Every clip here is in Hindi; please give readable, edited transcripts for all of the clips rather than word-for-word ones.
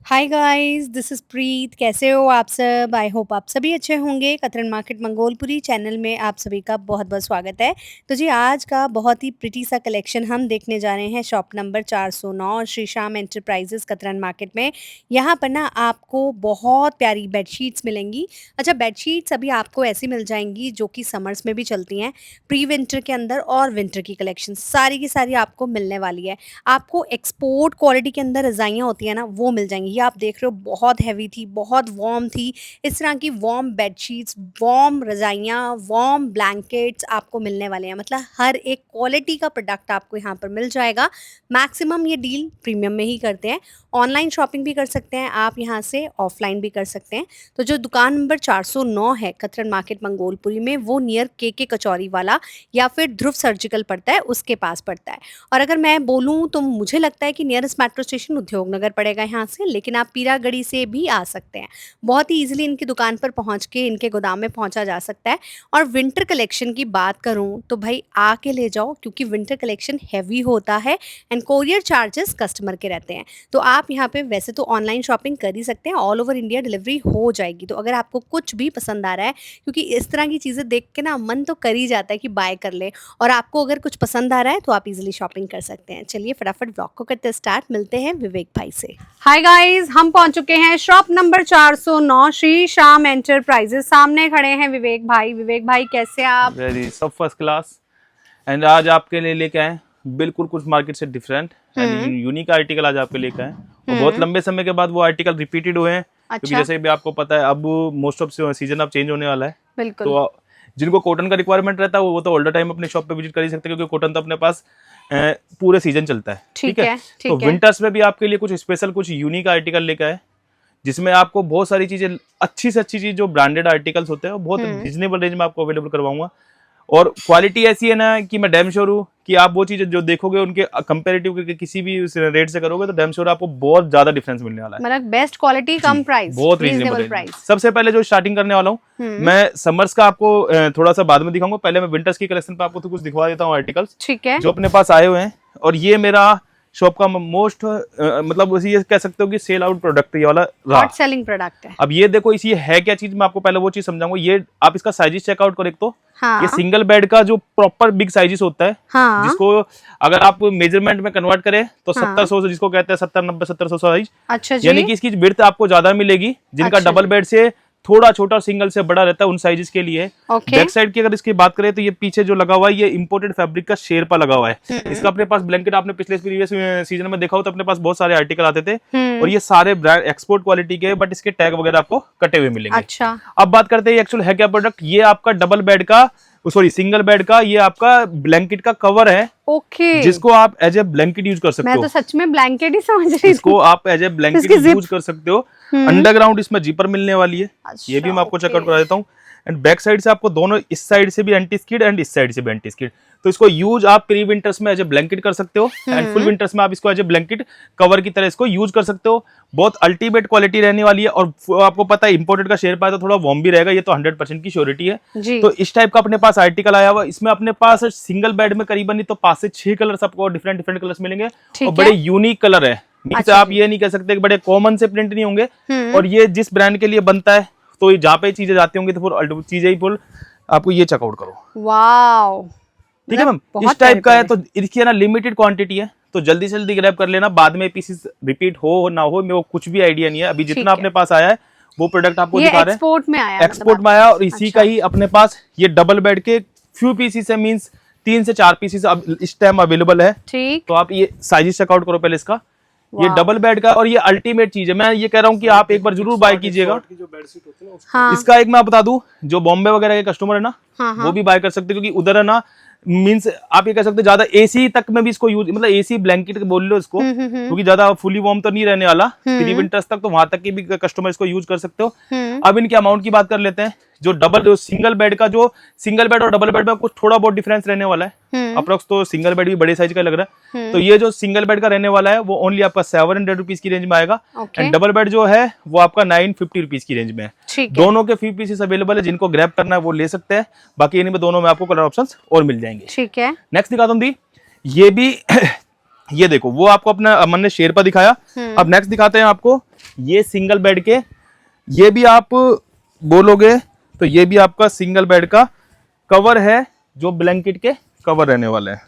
हाय गाइस, दिस इज़ प्रीत। कैसे हो आप सब? आई होप आप सभी अच्छे होंगे। कतरन मार्केट मंगोलपुरी चैनल में आप सभी का बहुत-बहुत स्वागत है। तो जी आज का बहुत ही प्रिटी सा कलेक्शन हम देखने जा रहे हैं shop number 409 Shri Shyam enterprises कतरन मार्केट में। यहाँ पर ना आपको बहुत प्यारी बेडशीट्स मिलेंगी। अच्छा, बेडशीट्स अभी आपको ऐसी मिल जाएँगी जो कि समर्स में भी चलती हैं, प्री विंटर के अंदर और विंटर की कलेक्शन सारी की सारी आपको मिलने वाली है। आपको एक्सपोर्ट क्वालिटी के अंदर रज़ाइयाँ होती हैं ना, वो मिल जाएँगी। ये आप देख रहे हो बहुत हेवी थी, बहुत वार्म थी। इस तरह की वार्म बेडशीट्स, वार्म रज़ाइयाँ, वार्म ब्लैंकेट्स आपको मिलने वाले हैं। मतलब हर एक क्वालिटी का प्रोडक्ट आपको यहाँ पर मिल जाएगा। मैक्सिमम ये डील प्रीमियम में ही करते हैं। ऑनलाइन शॉपिंग भी कर सकते हैं आप यहाँ से, ऑफलाइन भी कर सकते हैं। तो जो दुकान नंबर 409 है कतरन मार्केट मंगोलपुरी में, वो नियर के कचौरी वाला या फिर ध्रुव सर्जिकल पड़ता है, उसके पास पड़ता है। और अगर मैं बोलूँ तो मुझे लगता है कि नियरेस्ट मेट्रो स्टेशन उद्योग नगर पड़ेगा यहाँ से, लेकिन आप पीरागढ़ी से भी आ सकते हैं। बहुत ही ईज़िली इनकी दुकान पर पहुँच के इनके गोदाम में पहुँचा जा सकता है। और विंटर कलेक्शन की बात करूँ तो भाई आके ले जाओ, क्योंकि विंटर कलेक्शन हेवी होता है एंड कोरियर चार्जेस कस्टमर के रहते हैं। तो आप यहाँ पे वैसे तो ऑनलाइन शॉपिंग कर ही सकते हैं, ऑल ओवर इंडिया डिलीवरी हो जाएगी। तो अगर आपको कुछ भी पसंद आ रहा है, क्योंकि इस तरह की चीज़ें देख के ना मन तो कर ही जाता है कि बाय कर ले, और आपको अगर कुछ पसंद आ रहा है तो आप इजीली शॉपिंग कर सकते हैं। चलिए फटाफट ब्लॉग को करते स्टार्ट, मिलते हैं विवेक भाई से। हाय गाइस, हम पहुंच चुके हैं shop number 409 Shri Shyam enterprises. सामने खड़े हैं विवेक भाई। विवेक भाई कैसे आप? वेरी सब फर्स्ट क्लास। एंड आज आपके लिए लेके आए बिल्कुल कुछ मार्केट से डिफरेंट एंड यूनिक आर्टिकल आज आपके लेके आए। और बहुत लंबे समय के बाद वो आर्टिकल रिपीटेड हुए हैं। क्योंकि जैसे भी आपको पता है अब मोस्ट ऑफ सीजन अब चेंज होने वाला है। बिल्कुल। तो जिनको कॉटन का रिक्वायरमेंट रहता है वो तो ऑल द टाइम अपने शॉप पे विजिट कर ही सकते हैं, क्योंकि कॉटन तो अपने पास पूरे सीजन चलता है। ठीक है। तो विंटर्स में भी आपके लिए कुछ स्पेशल कुछ यूनिक आर्टिकल लेके आए, जिसमें आपको बहुत सारी चीजें अच्छी से अच्छी चीज जो ब्रांडेड आर्टिकल्स होते हैं वो बहुत रिजनेबल रेंज में आपको अवेलेबल करवाऊंगा। और क्वालिटी ऐसी है ना कि मैं डैम श्योर हूँ कि आप वो चीजें जो देखोगे उनके कंपैरेटिव करके किसी भी रेट से करोगे तो डैम श्योर आपको बहुत ज्यादा डिफरेंस मिलने वाला है। मतलब बेस्ट क्वालिटी, कम प्राइस, बहुत रीजनेबल प्राइस। सबसे पहले जो स्टार्टिंग करने वाला हूँ मैं समर्स का आपको थोड़ा सा बाद में दिखाऊंगा। पहले मैं विंटर्स की कलेक्शन पे आपको तो कुछ दिखवा देता हूँ आर्टिकल्स, ठीक है, जो अपने पास आए हुए हैं। और ये मेरा शॉप का मोस्ट मतलब उसी ये कह सकते हो कि सेल आउट प्रोडक्ट ये वाला हॉट सेलिंग प्रोडक्ट है। अब ये देखो इसी है क्या चीज, मैं आपको पहले वो चीज समझाऊंगा। ये आप इसका साइजेस चेकआउट करो एक तो। हाँ। ये सिंगल बेड का जो प्रॉपर बिग साइजेस होता है। हाँ। जिसको अगर आप मेजरमेंट में कन्वर्ट करें तो 70-100 जिसको कहते हैं 70-90-70-100 साइज। अच्छा जी। यानी कि इसकी विड्थ आपको ज्यादा मिलेगी। जिनका अच्छा डबल बेड से थोड़ा छोटा सिंगल से बड़ा रहता है उन साइजेस के लिए। बैक साइड की अगर इसकी बात करें तो ये पीछे जो लगा हुआ है ये इंपोर्टेड फैब्रिक का शेरपा लगा हुआ है। इसका अपने पास ब्लैंकेट आपने पिछले प्रीवियस सीजन में देखा हो तो अपने पास बहुत सारे आर्टिकल आते थे। और ये सारे ब्रांड एक्सपोर्ट क्वालिटी के, बट इसके टैग वगैरह आपको कटे हुए मिलेंगे। अच्छा। अब बात करते हैं एक्चुअल है क्या प्रोडक्ट। ये आपका डबल बेड का, सॉरी सिंगल बेड का, ये आपका ब्लैंकेट का कवर है। ओके। जिसको आप एज ए ब्लैंकेट यूज कर सकते हो। मैं तो सच में ब्लैंकेट ही समझ रही थी। इसको आप एज ए ब्लैंकेट यूज कर सकते हो। अंडरग्राउंड इसमें जीपर मिलने वाली है। अच्छा, ये भी मैं आपको चेकआउट करा देता हूँ। एंड बैक साइड से आपको दोनों, इस साइड से भी एंटी स्किड एंड इस साइड से भी एंटी स्किड। तो इसको यूज आप प्री विंटर्स में एज ए ब्लैंकेट कर सकते हो एंड फुल विंटर्स में आप इसको एज ए ब्लैंकेट कवर की तरह इसको यूज कर सकते हो। बहुत अल्टीमेट क्वालिटी रहने वाली है। और आपको पता है इंपोर्टेड का शेयर पाया तो थोड़ा वार्म भी रहेगा, ये तो 100% की श्योरिटी है जी। तो इस टाइप का अपने पास आर्टिकल आया हुआ। इसमें अपने पास सिंगल बेड में करीबन नहीं तो 5 से 6 कलर्स आपको डिफरेंट डिफरेंट कलर्स मिलेंगे और बड़े यूनिक कलर है। अच्छा, आप ये नहीं कह सकते कि बड़े कॉमन से प्रिंट नहीं होंगे। और ये जिस ब्रांड के लिए बनता है तो जहाँ पे चीजें जाती होंगी तो फिर चीजें ही फुल आपको ये चेकआउट करो। वाओ, ठीक है मैम। इस टाइप का है तो इसकी ना लिमिटेड क्वांटिटी है, तो जल्दी से जल्दी ग्रैब कर लेना। बाद में पीसेस रिपीट हो ना हो मेरे को कुछ भी आइडिया नहीं है। अभी जितना अपने पास आया है वो प्रोडक्ट आपको दिखा रहे हैं। एक्सपोर्ट में आया, एक्सपोर्ट में आया। और इसी का ही अपने पास ये डबल बेड के फ्यू पीसेस है, मीन्स 3 से 4 पीसेस अब इस टाइम अवेलेबल है। ठीक। तो आप ये साइजेस चेकआउट करो पहले इसका। ये डबल बेड का और ये अल्टीमेट चीज है। मैं ये कह रहा हूँ कि आप एक बार जरूर बाय कीजिएगा। हाँ। इसका एक मैं बता दूं, जो बॉम्बे वगैरह के कस्टमर है ना, हाँ, वो भी बाय कर सकते हैं, क्योंकि उधर है ना मीन्स आप ये कह सकते हैं ज्यादा एसी तक में भी इसको यूज, मतलब एसी ब्लैंकेट बोल लो इसको, क्योंकि ज्यादा फुली वार्म तो नहीं रहने वाला। प्री विंटर्स तक तो वहां तक के भी कस्टमर इसको यूज कर सकते हो। अब इनके अमाउंट की बात कर लेते हैं। जो सिंगल बेड का, जो सिंगल बेड और डबल बेड में कुछ थोड़ा बहुत डिफरेंस रहने वाला है। अप्रोक्स तो सिंगल बेड भी बड़े साइज का लग रहा है। तो ये जो सिंगल बेड का रहने वाला है वो ओनली आपका 700 रुपीज की रेंज में आएगा। एंड डबल बेड जो है वो आपका 950 रुपीज की रेंज में है। दोनों के फ्यू पीसेस अवेलेबल है, जिनको ग्रैब करना है वो ले सकते हैं। बाकी इनमें दोनों में आपको कलर ऑप्शंस और मिल जाएंगे। ठीक है। नेक्स्ट दिखाता हूँ दी, ये भी ये देखो, वो आपको अपना अमन ने शेरपा दिखाया। अब नेक्स्ट दिखाते हैं आपको ये सिंगल बेड के। ये भी आप बोलोगे तो ये भी आपका सिंगल बेड का कवर है, जो ब्लैंकेट के कवर रहने वाले हैं।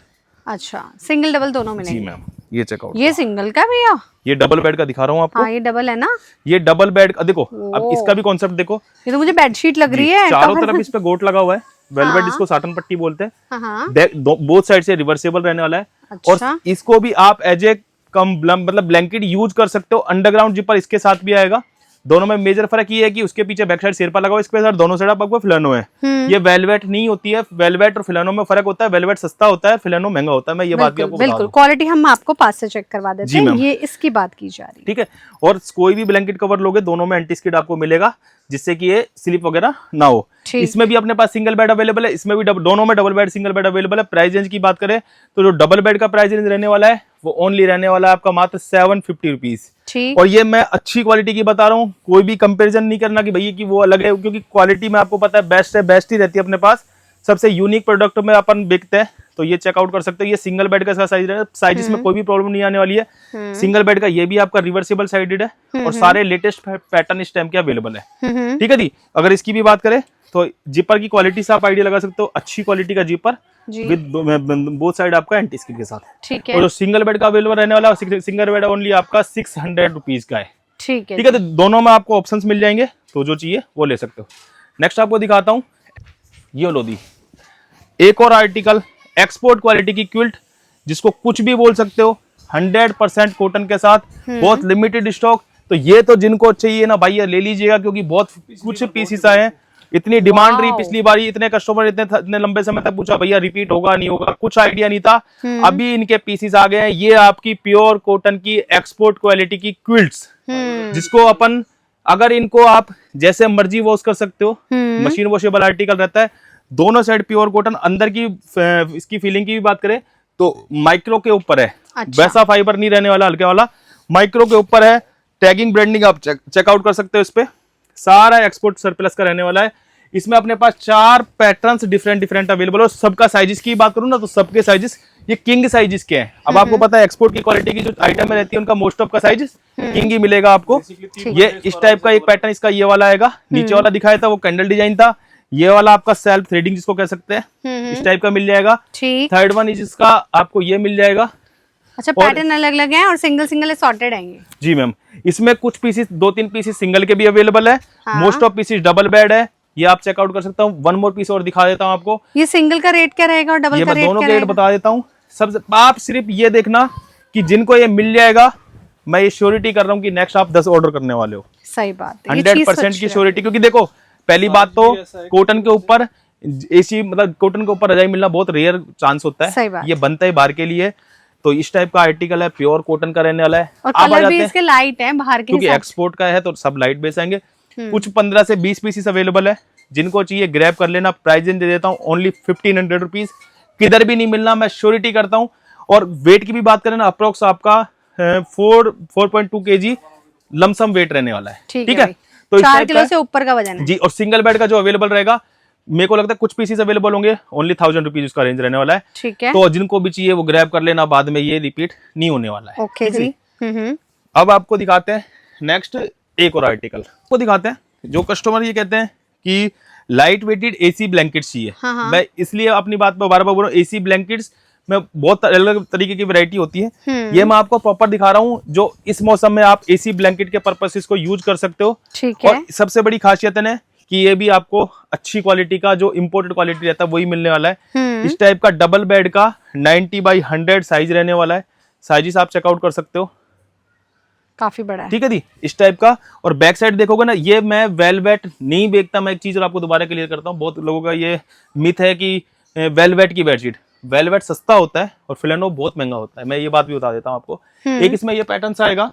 अच्छा, सिंगल डबल दोनों मिलेंगे? जी मैम, ये चेकआउट। ये सिंगल का भैया? ये डबल बेड का दिखा रहा हूँ आपको। हाँ, ये डबल है ना? ये डबल बेड का देखो। अब इसका भी कॉन्सेप्ट देखो, ये तो मुझे बेडशीट लग रही है। चारों तरफ इस पे गोट लगा हुआ है, वेलवेट इसको साटन पट्टी बोलते हैं। बोथ साइड से रिवर्सेबल रहने वाला है। अच्छा। और इसको भी आप एज ए मतलब ब्लैंकेट यूज कर सकते हो। अंडरग्राउंड जिपर इसके साथ भी आएगा। दोनों में मेजर फर्क ये है कि उसके पीछे बैक साइड शेरपा लगा हुआ है, इसके साथ दोनों साइड आपको फिलानो है। ये वेलवेट नहीं होती है। वेलवेट और फिलानो में फर्क होता है। वेलवेट सस्ता होता है, फिलानो महंगा होता है। मैं ये बात भी आपको बता दूं। बिल्कुल, क्वालिटी हम आपको पास से चेक करवा देते हैं। ये इसकी बात की जा रही है, ठीक है। और कोई भी ब्लैंकेट कवर लोगे, दोनों में एंटी स्किड आपको मिलेगा, जिससे कि ये स्लिप वगैरह ना हो। इसमें भी अपने पास सिंगल बेड अवेलेबल है, इसमें भी दोनों में double bed single bed available है। प्राइस रेंज की बात करें तो जो डबल बेड का प्राइस रेंज रहने वाला है वो ओनली रहने वाला है आपका मात्र 750 रुपीज। और ये मैं अच्छी क्वालिटी की बता रहा हूँ, कोई भी कंपैरिजन नहीं करना कि भैया कि वो अलग है, क्योंकि क्वालिटी में आपको पता है बेस्ट है, बेस्ट ही रहती है अपने पास। सबसे यूनिक प्रोडक्ट में अपन बिकते हैं, तो ये चेकआउट कर सकते हो। ये सिंगल बेड का साइज है, साइज में कोई भी प्रॉब्लम नहीं आने वाली है। सिंगल बेड का ये भी आपका रिवर्सिबल साइडेड है और सारे लेटेस्ट पैटर्न इस टाइम के अवेलेबल है। ठीक है दी। अगर इसकी भी बात करें तो जिपर की क्वालिटी से आप आइडिया लगा सकते हो, अच्छी क्वालिटी का जिपर विद बोथ साइड आपका एंटी स्किड के साथ। ठीक है। और जो सिंगल बेड का अवेलेबल रहने वाला है, सिंगल बेड ओनली आपका 600 रुपीज का है। ठीक है, ठीक है। तो दोनों में आपको ऑप्शंस मिल जाएंगे, तो जो चाहिए वो ले सकते हो। नेक्स्ट आपको दिखाता हूँ, ये लो दी एक और आर्टिकल, एक्सपोर्ट क्वालिटी की क्विल्ट, जिसको कुछ भी बोल सकते हो, 100% कॉटन के साथ, बहुत लिमिटेड स्टॉक। तो ये तो जिनको चाहिए ना भाई ले लीजिएगा, क्योंकि बहुत कुछ पीसेस आए हैं। इतनी डिमांड रही पिछली बारी, इतने कस्टमर इतने लंबे समय तक पूछा भैया रिपीट होगा नहीं होगा, कुछ आइडिया नहीं था। अभी इनके पीसेस आ गए हैं। ये आपकी प्योर कॉटन की एक्सपोर्ट क्वालिटी की क्विल्ट्स, जिसको अपन अगर इनको आप जैसे मर्जी वॉश कर सकते हो, मशीन वॉशेबल आर्टिकल रहता है। दोनों साइड प्योर कॉटन। अंदर की इसकी फीलिंग की भी बात करें तो माइक्रो के ऊपर है। अच्छा। वैसा फाइबर नहीं रहने वाला, हल्के वाला माइक्रो के ऊपर है। टैगिंग ब्रांडिंग आप चेकआउट कर सकते हो। इस पे सारा एक्सपोर्ट सरप्लस का रहने वाला है। इसमें अपने पास 4 पैटर्न्स डिफरेंट अवेलेबल है। सबका साइजेस की बात करूं ना तो सबके साइजेस ये किंग साइजेस के हैं। अब आपको पता है एक्सपोर्ट की क्वालिटी की जो आइटम रहती है उनका मोस्ट ऑफ का साइज किंग ही मिलेगा आपको। ये इस टाइप का एक पैटर्न इसका ये वाला आएगा। नीचे वाला दिखाया था वो कैंडल डिजाइन था। ये वाला आपका सेल्फ थ्रेडिंग जिसको कह सकते हैं, इस टाइप का मिल जाएगा। थर्ड वन इसका आपको ये मिल जाएगा। अच्छा, पैटर्न अलग अलग हैं और सिंगल सिंगल सॉर्टेड आएंगे। जी मैम। इसमें कुछ पीसेस 2-3 पीसेस सिंगल के भी अवेलेबल है। Most of pieces double bed है। ये आप चेकआउट कर सकता हूँ। वन मोर पीस और दिखा देता हूँ आपको। ये सिंगल का रेट क्या रहेगा और डबल का रेट क्या रहेगा? दोनों के रेट बता देता हूँ। सबसे आप सिर्फ ये देखना कि जिनको ये मिल जाएगा, मैं ये श्योरिटी कर रहा हूँ कि नेक्स्ट आप 10 ऑर्डर करने वाले हो। सही बात है, 100% की श्योरिटी। क्योंकि देखो पहली बात तो कॉटन के ऊपर एसी मतलब कॉटन के ऊपर रजाई मिलना बहुत रेयर चांस होता है। ये बनता है बाहर के लिए। तो इस टाइप का आर्टिकल है, प्योर कॉटन का रहने वाला है। और कलर भी इसके लाइट है बाहर के, क्योंकि एक्सपोर्ट का है तो सब लाइट बेस आएंगे। कुछ 15 से 20 पीसेस अवेलेबल है। जिनको चाहिए ग्रैब कर लेना। प्राइस दे देता हूँ ओनली 1500 रुपीज। किधर भी नहीं मिलना, मैं श्योरिटी करता हूँ। और वेट की भी बात करें ना, अप्रोक्स आपका 4.2 kg लमसम वेट रहने वाला है। ठीक है। तो 4 किलो से ऊपर का वजन है जी। और सिंगल बेड का जो अवेलेबल रहेगा, मेरे को लगता है कुछ पीसेस अवेलेबल होंगे, ओनली 1000 रुपीज उसका रेंज रहने वाला है। ठीक है। तो जिनको भी चाहिए वो ग्रैब कर लेना, बाद में ये रिपीट नहीं होने वाला है। ओके जी। अब आपको दिखाते हैं नेक्स्ट एक और आर्टिकल को दिखाते हैं। जो कस्टमर ये कहते हैं कि लाइट वेटेड एसी ब्लैंकेट्स चाहिए। मैं इसलिए अपनी बात पर बार बार बोल रहा हूँ, एसी ब्लैंकेट्स में बहुत अलग अलग तरीके की वैरायटी होती है। ये मैं आपको प्रॉपर दिखा रहा हूँ, जो इस मौसम में आप एसी ब्लैंकेट के पर्पस इसको यूज कर सकते हो। ठीक है। और सबसे बड़ी खासियत है कि ये भी आपको अच्छी क्वालिटी का जो इम्पोर्टेड क्वालिटी रहता है वही मिलने वाला है। इस टाइप का डबल बेड का 90x100 साइज रहने वाला है। साइजेस आप चेकआउट कर सकते हो, काफी बड़ा है। ठीक है दी। इस टाइप का। और बैक साइड देखोगे ना, ये मैं वेलवेट नहीं बेचता। मैं एक चीज और आपको दोबारा क्लियर करता हूँ। बहुत लोगों का ये मिथ है कि वेलवेट की बेडशीट, वेलवेट सस्ता होता है और फिलानो बहुत महंगा होता है। मैं ये बात भी बता देता हूँ आपको। एक इसमें ये पैटर्न आएगा।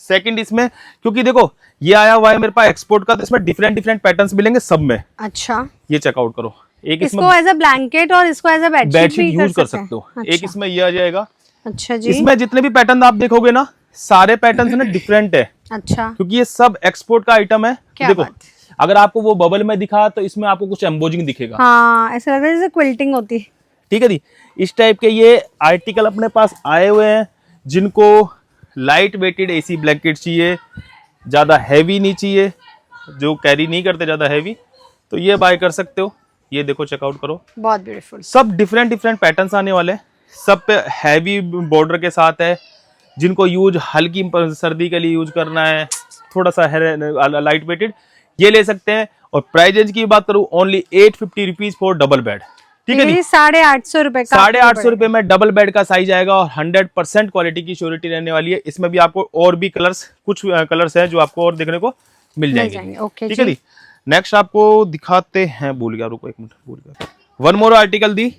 सेकंड इसमें, क्योंकि देखो ये आया हुआ है मेरे पास एक्सपोर्ट का, तो इसमें डिफरेंट पैटर्न्स मिलेंगे सब में। अच्छा। ये चेकआउट करो। एक इसको एज अ ब्लैंकेट और इसको एज अ बेडशीट यूज कर सकते हो। अच्छा। एक इसमें ये आ जाएगा। अच्छा जी। इसमें जितने भी पैटर्न आप देखोगे ना, सारे पैटर्न ना डिफरेंट है। अच्छा। क्योंकि ये सब एक्सपोर्ट का आइटम है। देखो अगर आपको वो बबल में दिखा तो इसमें आपको कुछ एम्बोजिंग दिखेगा। हाँ, ऐसा लग रहा है जैसे क्विल्टिंग होती है। ठीक है दी। इस टाइप के ये आर्टिकल अपने पास आए हुए हैं। जिनको लाइट वेटेड एसी ब्लैंकेट चाहिए, ज्यादा हैवी नहीं चाहिए, जो कैरी नहीं करते ज्यादा हैवी, तो ये बाय कर सकते हो। ये देखो चेकआउट करो, बहुत ब्यूटीफुल। सब डिफरेंट डिफरेंट पैटर्न्स आने वाले हैं, सब पे हैवी बॉर्डर के साथ है। जिनको यूज हल्की सर्दी के लिए यूज करना है, थोड़ा सा लाइट वेटेड, ये ले सकते हैं। और प्राइस रेंज की बात करूं, only 850 rupees for double bed. ठीक है जी, 850 रुपए का, 850 रुपए में डबल बेड का साइज आएगा और 100% क्वालिटी की श्योरिटी रहने वाली है। इसमें भी आपको और भी कलर्स, कुछ कलर्स हैं जो आपको और देखने को मिल जाएंगे। ओके ठीक है जी। नेक्स्ट आपको दिखाते हैं, भूल गया, रुको एक मिनट, भूल गया, वन मोर आर्टिकल दी।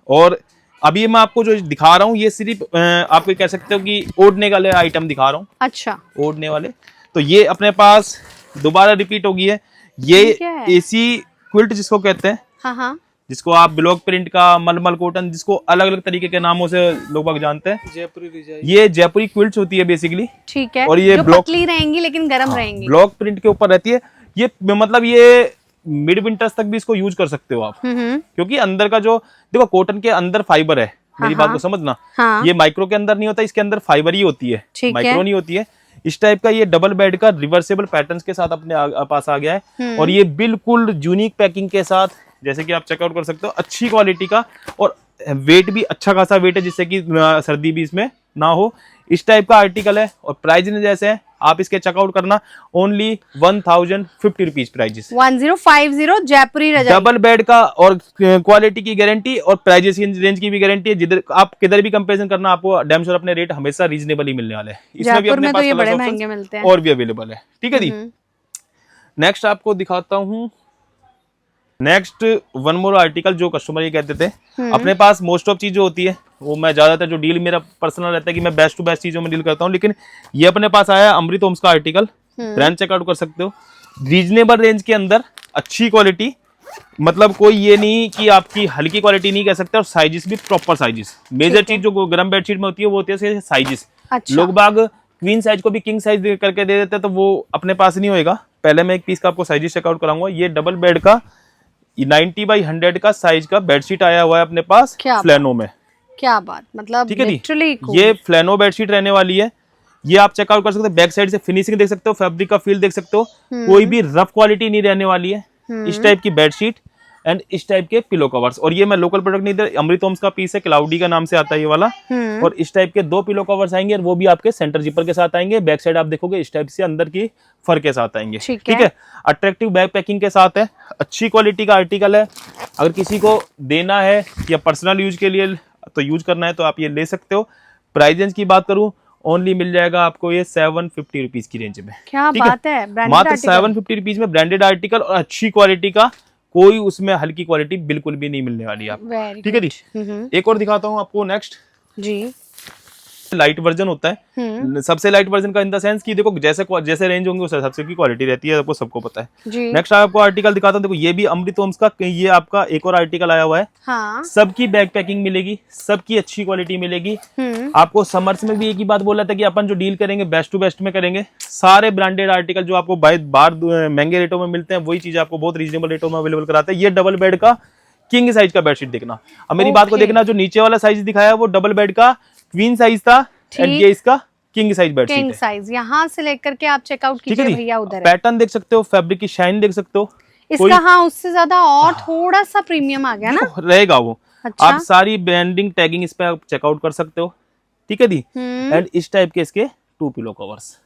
और अभी मैं आपको जो दिखा रहा हूँ ये सिर्फ आप कह सकते हो कि ओढ़ने वाले आइटम दिखा रहा हूँ। अच्छा, ओढ़ने वाले, तो ये अपने पास दोबारा रिपीट हो गई है। ये एसी क्विल्ट जिसको कहते हैं, हाँ हाँ, जिसको आप ब्लॉक प्रिंट का, मलमल कॉटन, जिसको अलग अलग तरीके के नामों से लोग बाग जानते हैं। ये जयपुरी क्विल्ट्स होती है बेसिकली। ठीक है, और ये जो ब्लॉक पतली रहेंगी लेकिन गर्म रहेंगी, ब्लॉक प्रिंट के ऊपर रहती है। ये मतलब ये मिड विंटर्स तक भी इसको यूज कर सकते हो आप, क्योंकि अंदर का जो देखो कॉटन के अंदर फाइबर है, मेरी बात को समझना। हाँ। ये माइक्रो के अंदर नहीं होता, इसके अंदर फाइबर ही होती है, माइक्रो नहीं होती है। इस टाइप का ये डबल बेड का रिवर्सेबल पैटर्न्स के साथ अपने पास आ गया है। और ये बिल्कुल यूनिक पैकिंग के साथ, जैसे कि आप चेकआउट कर सकते हो, अच्छी क्वालिटी का, और वेट भी अच्छा खासा वेट है, जिससे कि सर्दी भी इसमें ना हो। इस टाइप का आर्टिकल है। और प्राइस जैसे है, आप इसके चेकआउट करना, ओनली 1050 रुपीज प्राइजेस, 1050 जयपुरी रजाई, डबल बेड का, और क्वालिटी की गारंटी और प्राइजेस की रेंज की भी गारंटी है। जिधर आप किधर भी कंपैरिजन करना, आपको डैम श्योर अपने रेट हमेशा रीजनेबल ही मिलने वाले हैं। इसमें भी अपने पास बड़े महंगे मिलते हैं और भी अवेलेबल है। ठीक है जी। नेक्स्ट आपको दिखाता हूँ, नेक्स्ट वन मोर आर्टिकल, जो कस्टमर ये कहते थे, अपने पास मोस्ट ऑफ चीजें होती है, वो मैं ज्यादातर जो डील मेरा पर्सनल रहता है कि मैं बेस्ट टू बेस्ट चीजों में डील करता हूँ, लेकिन ये अपने पास आया है अमृत होम्स का आर्टिकल। ब्रांड चेकआउट कर सकते हो, रीजनेबल रेंज के अंदर अच्छी क्वालिटी, मतलब कोई ये नहीं कि आपकी हल्की क्वालिटी नहीं कह सकते, और साइजेस भी प्रॉपर साइजेस। मेजर चीज जो गर्म बेडशीट में होती है वो होती है साइजेस। अच्छा। लोग बाग क्वीन साइज को भी किंग साइज करके दे देते हैं, तो वो अपने पास नहीं होएगा। पहले मैं एक पीस का आपको साइजेस चेकआउट कराऊंगा। ये डबल बेड का 90x100 का साइज का बेडशीट आया हुआ है अपने पास फ्लैनो में। क्या बात, मतलब लिटरली ये फ्लैनो बेडशीट रहने वाली है। ये आप चेकआउट कर सकते हो, बैक साइड से फिनिशिंग देख सकते हो, फैब्रिक का फील देख सकते हो, कोई भी रफ क्वालिटी नहीं रहने वाली है। इस टाइप की बेडशीट एंड इस टाइप के पिलो कवर्स। और ये मैं लोकल प्रोडक्ट नहीं दे, अमृत होम्स का पीस है, क्लाउडी का नाम से आता है ये वाला। और इस टाइप के 2 पिलो कवर्स आएंगे, और वो भी आपके सेंटर जिपर के साथ आएंगे। बैक साइड आप देखोगे इस टाइप से अंदर की फर के साथ आएंगे। ठीक है, अट्रैक्टिव बैक पैकिंग के साथ है, अच्छी क्वालिटी का आर्टिकल है। अगर किसी को देना है या पर्सनल यूज के लिए तो यूज करना है, तो आप ये ले सकते हो। प्राइस की बात करूं, ओनली मिल जाएगा आपको ये 750 रुपीज की रेंज में। क्या बात है, मात्र 750 रुपीज में ब्रांडेड आर्टिकल और अच्छी क्वालिटी का, कोई उसमें हल्की क्वालिटी बिल्कुल भी नहीं मिलने वाली आपको। ठीक है जी। एक और दिखाता हूँ आपको नेक्स्ट जी। लाइट वर्जन होता है, सबसे लाइट वर्जन का इन द सेंस कि देखो जैसे रेंज होंगे उस हिसाब से की क्वालिटी रहती है, आपको सबको पता है। नेक्स्ट आपको आर्टिकल दिखाता हूँ, देखो ये भी अमृत होम्स का, ये आपका एक और आर्टिकल आया हुआ है। हाँ। सबकी बैक पैकिंग मिलेगी, सबकी अच्छी क्वालिटी मिलेगी। आपको समर्स में भी एक ही बात बोला था कि अपन जो डील करेंगे बेस्ट टू बेस्ट में करेंगे। सारे ब्रांडेड आर्टिकल जो आपको बाहर महंगे रेटों में मिलते हैं, वही चीज आपको बहुत रीजनेबल रेटों में अवेलेबल कराते हैं। ये डबल बेड का किंग साइज का बेडशीट देखना, अब मेरी बात को देखना, जो नीचे वाला साइज दिखाया वो डबल बेड का क्वीन साइज था, ये इसका किंग साइज बेडशीट है। किंग साइज यहाँ से लेकर के आप चेकआउट कीजिए भैया, उधर पैटर्न देख सकते हो, फैब्रिक की शाइन देख सकते हो इसका। हाँ, उससे ज्यादा और थोड़ा सा प्रीमियम आ गया ना रहेगा वो। अच्छा? आप सारी ब्रांडिंग टैगिंग इस पे आप चेकआउट कर सकते हो। ठीक है दी। एंड इस टाइप के इसके 2 पिलो कवर्स।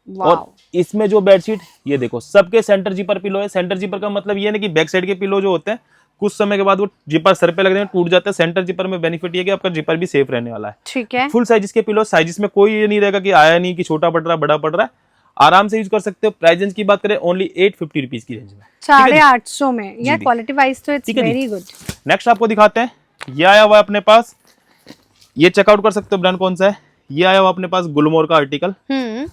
और इसमें जो बेडशीट ये देखो, सबके सेंटर जिपर पिलो है। सेंटर जिपर का मतलब ये नहीं कि बैक साइड के पिलो जो होते हैं कुछ समय के बाद वो जिपर सर पे लगने में टूट जाता है। सेंटर जिपर में बेनिफिट ये कि आपका जिपर भी सेफ रहने वाला है। ठीक है। फुल साइज के पिलो, साइज में कोई ये नहीं रहेगा कि आया नहीं कि छोटा पड़ रहा है बड़ा पड़ रहा है, आराम से यूज कर सकते हो। प्राइस की बात करें, ओनली 850 रुपीज की रेंज में, 850 में। यार क्वालिटी वाइज तो इट्स वेरी गुड। नेक्स्ट आपको दिखाते हैं, ये आया हुआ है अपने पास, ये चेकआउट कर सकते हो ब्रांड कौन सा है। ये आया हुआ अपने पास गुलमोर का आर्टिकल,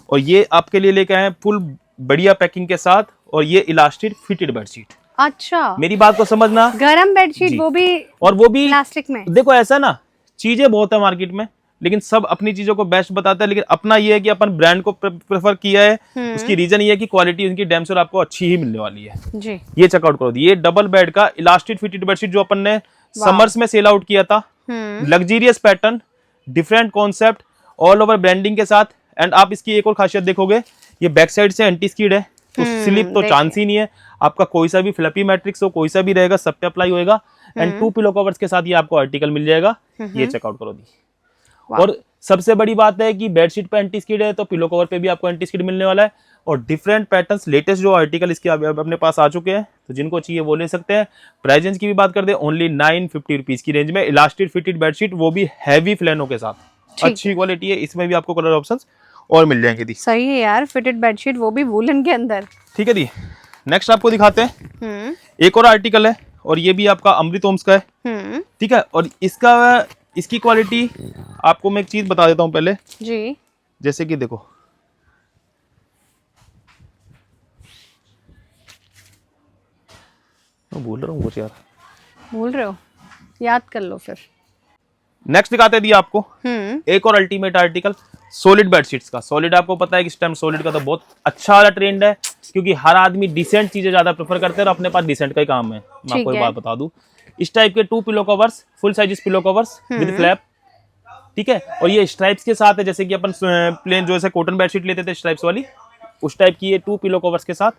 और ये आपके लिए लेके आए फुल बढ़िया पैकिंग के साथ। और ये इलास्टिक फिटेड बेडशीट। अच्छा, मेरी बात को समझना, गरम बेडशीट वो भी प्लास्टिक में। देखो ऐसा ना, चीजें बहुत है मार्केट में, लेकिन सब अपनी चीजों को बेस्ट बताते हैं, लेकिन अपना ये है कि अपन ब्रांड को प्रेफर किया है। उसकी रीजन ये है कि क्वालिटी उनकी डैम श्योर आपको अच्छी ही मिलने वाली है जी। ये चेकआउट करो, ये डबल बेड का इलास्टिक फिटेड बेडशीट जो अपन ने समर्स में सेल आउट किया था। Luxurious pattern, different concept, all over branding के साथ। एंड आप इसकी एक और खासियत देखोगे, ये बैक साइड से एंटी स्किड है, तो स्लिप तो चांस ही नहीं है। आपका कोई सा भी फ्लफी मैट्रिक्स हो, कोई सा भी रहेगा, सब पे अप्लाई होएगा। एंड 2 पिलो कवर्स के साथ ये आपको आर्टिकल मिल जाएगा। ये चेकआउट करो दी। और सबसे बड़ी बात है कि बेडशीट पे एंटी स्किड है, तो पिलो कवर पे भी आपको एंटी स्किड मिलने वाला है। और डिफरेंट पैटर्न्स, लेटेस्ट जो आर्टिकल इसके अपने पास आ चुके हैं, तो जिनको चाहिए वो ले सकते हैं। प्राइस रेंज की भी बात कर दे, ओनली 950 रुपीज की रेंज में इलास्टिक फिटेड बेडशीट, वो भी हैवी फ्लैनो के साथ। अच्छी क्वालिटी है, इसमें भी आपको कलर ऑप्शंस और मिल जाएंगे दी। सही है यार, फिटेड बेडशीट, वो भी वूलन के अंदर। ठीक है दी। नेक्स्ट आपको दिखाते हैं एक और आर्टिकल है, और ये भी आपका अमृत होम्स का है। ठीक है, और इसकी क्वालिटी आपको मैं एक चीज बता देता हूं पहले जी। जैसे कि देखो, मैं भूल रहा हूँ कुछ यार। भूल रहे हो, याद कर लो फिर। नेक्स्ट दिखाते दिए आपको एक और अल्टीमेट आर्टिकल सॉलिड बेडशीट्स का। सॉलिड आपको पता है कि इस टाइम सॉलिड का तो बहुत अच्छा वाला ट्रेंड है, क्योंकि हर आदमी डिसेंट चीजें ज्यादा प्रेफर करते हैं और अपने पास डिसेंट का ही काम है। मैं आपको एक बात बता दूं, इस टाइप के 2 pillow covers, full size pillow covers with flap. ठीक है, और ये स्ट्राइप्स के साथ है, जैसे कि अपन प्लेन जो है कॉटन बेडशीट लेते थे स्ट्राइप्स वाली, उस टाइप की ये 2 पिलो कवर्स के साथ।